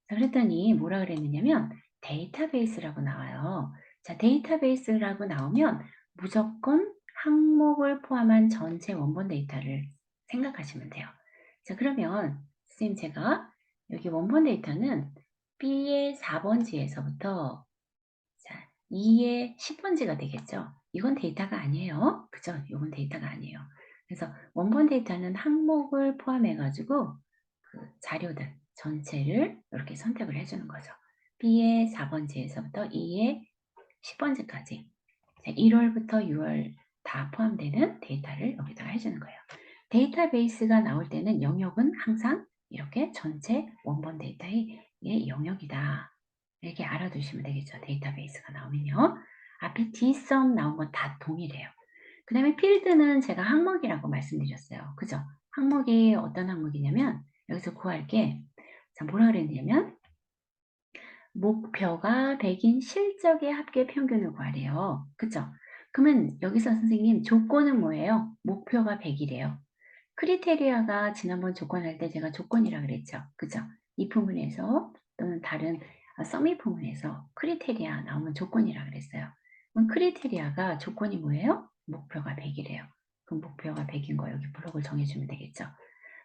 자, 그랬더니 뭐라 그랬느냐면 데이터베이스라고 나와요. 자, 데이터베이스라고 나오면 무조건 항목을 포함한 전체 원본 데이터를 생각하시면 돼요. 자, 그러면 선생님 제가 여기 원본 데이터는 B의 4번지에서부터 자, 2의 10번지가 되겠죠. 이건 데이터가 아니에요. 그죠? 이건 데이터가 아니에요. 그래서 원본 데이터는 항목을 포함해가지고 그 자료들 전체를 이렇게 선택을 해주는 거죠. B의 4번지에서부터 E의 10번지까지 1월부터 6월 다 포함되는 데이터를 여기다가 해주는 거예요. 데이터베이스가 나올 때는 영역은 항상 이렇게 전체 원본 데이터의 영역이다. 이렇게 알아두시면 되겠죠. 데이터베이스가 나오면요. 앞에 dsum 나온 건 다 동일해요. 그 다음에 필드는 제가 항목이라고 말씀드렸어요. 그죠? 항목이 어떤 항목이냐면 여기서 구할 게 자, 뭐라 그랬냐면 목표가 100인 실적의 합계 평균을 구하래요. 그죠? 그러면 여기서 선생님 조건은 뭐예요? 목표가 100이래요. 크리테리아가 지난번 조건할 때 제가 조건이라 그랬죠. 그죠? 이 부분에서 또는 다른 서밋 부분에서 크리테리아 나오면 조건이라 그랬어요. 그럼 크리테리아가 조건이 뭐예요? 목표가 100이래요. 그럼 목표가 100인 거 여기 블록을 정해주면 되겠죠.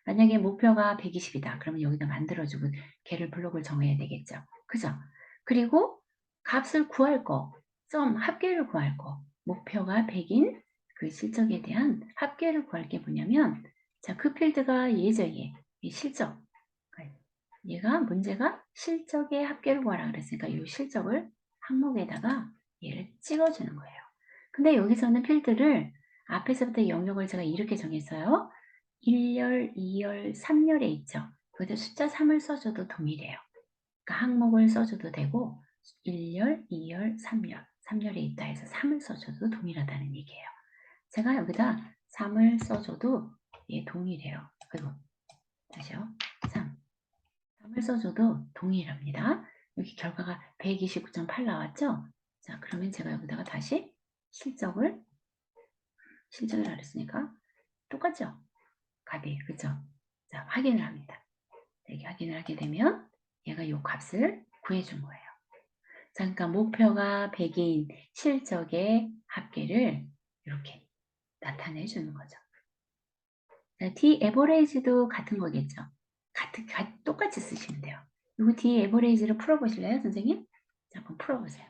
만약에 목표가 120이다. 그러면 여기다 만들어주고 걔를 블록을 정해야 되겠죠. 그죠? 그리고 값을 구할 거, 합계를 구할 거, 목표가 100인 그 실적에 대한 합계를 구할 게 뭐냐면 자, 그 필드가 얘죠, 얘. 이 실적. 얘가 문제가 실적의 합계를 구하라 그랬으니까 이 실적을 항목에다가 얘를 찍어주는 거예요. 근데 여기서는 필드를 앞에서부터 영역을 제가 이렇게 정했어요. 1열, 2열, 3열에 있죠. 거기다 숫자 3을 써줘도 동일해요. 그러니까 항목을 써줘도 되고 1열, 2열, 3열, 3열에 있다 해서 3을 써줘도 동일하다는 얘기예요. 제가 여기다 3을 써줘도 예, 동일해요. 그리고 다시요. 3을 써줘도 동일합니다. 여기 결과가 129.8 나왔죠? 자, 그러면 제가 여기다가 다시 실적을 알았으니까 똑같죠? 값이, 그죠? 자, 확인을 합니다. 이렇게 확인을 하게 되면 얘가 이 값을 구해준 거예요. 자, 그러니까 목표가 100인 실적의 합계를 이렇게 나타내 주는 거죠. 자, d-average도 같은 거겠죠. 똑같이 쓰시면 돼요. 이거 d-average를 풀어보실래요, 선생님? 자, 한번 풀어보세요.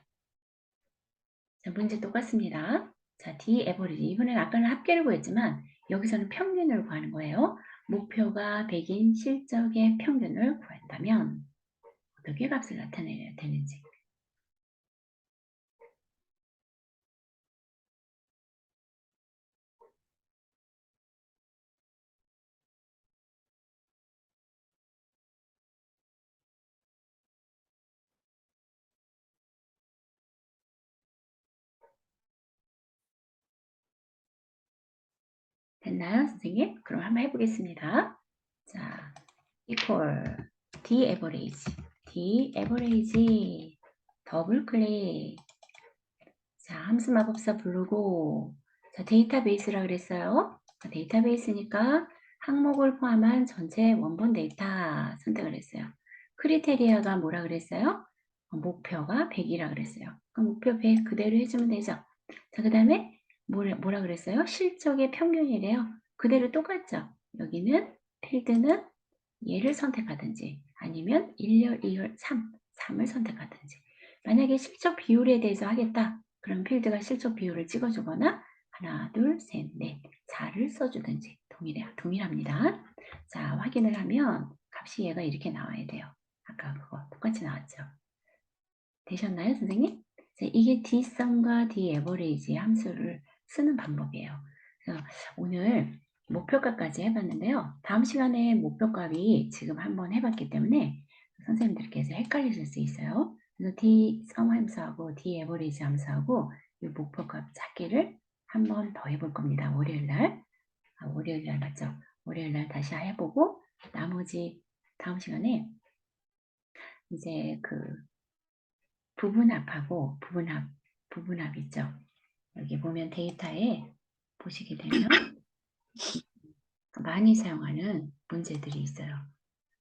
자, 문제 똑같습니다. 자, d-average. 이번엔 아까는 합계를 구했지만 여기서는 평균을 구하는 거예요. 목표가 100인 실적의 평균을 구한다면 어떻게 값을 나타내야 되는지. 됐나요, 선생님? 그럼 한번 해보겠습니다. 자, equal d-average 더블 클릭. 자, 함수 마법사 부르고 자, 데이터베이스라 그랬어요. 데이터베이스니까 항목을 포함한 전체 원본 데이터 선택을 했어요. 크리테리아가 뭐라 그랬어요? 목표가 100이라 그랬어요. 그럼 목표 100 그대로 해주면 되죠. 자, 그 다음에 뭐라 그랬어요? 실적의 평균이래요. 그대로 똑같죠? 여기는 필드는 얘를 선택하든지 아니면 1열, 2열, 3을 선택하든지. 만약에 실적 비율에 대해서 하겠다. 그럼 필드가 실적 비율을 찍어주거나 하나, 둘, 셋, 넷, 4를 써주든지 동일합니다. 자, 확인을 하면 값이 얘가 이렇게 나와야 돼요. 아까 그거 똑같이 나왔죠. 되셨나요, 선생님? 자, 이게 dsum과 daverage 함수를 쓰는 방법이에요. 그래서 오늘 목표값까지 해봤는데요. 다음 시간에 목표값이 지금 한번 해봤기 때문에 선생님들께서 헷갈리실 수 있어요. 그래서 dsum 함수하고 daverage 함수하고 이 목표값 찾기를 한번 더 해볼 겁니다. 월요일날. 월요일날 맞죠? 월요일날 다시 해보고 나머지 다음 시간에 이제 그 부분합하고 부분합 있죠. 여기 보면 데이터에 보시게 되면 많이 사용하는 문제들이 있어요.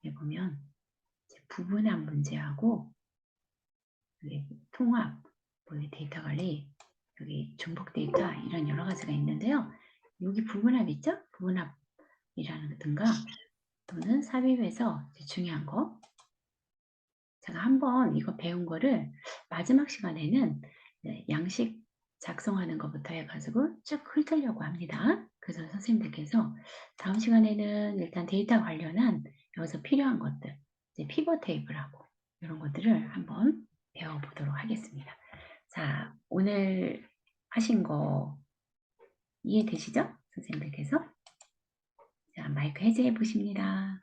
여기 보면 부분합 문제하고 여기 통합, 여기 데이터 관리, 여기 중복 데이터 이런 여러 가지가 있는데요. 여기 부분합 있죠? 부분합이라든가 또는 삽입에서 중요한 거 제가 한번 이거 배운 거를 마지막 시간에는 양식 작성하는 것부터 해가지고 쭉 훑으려고 합니다. 그래서 선생님들께서 다음 시간에는 일단 데이터 관련한 여기서 필요한 것들, 이제 피벗 테이블하고 이런 것들을 한번 배워보도록 하겠습니다. 자, 오늘 하신 거 이해되시죠? 선생님들께서? 자, 마이크 해제해 보십니다.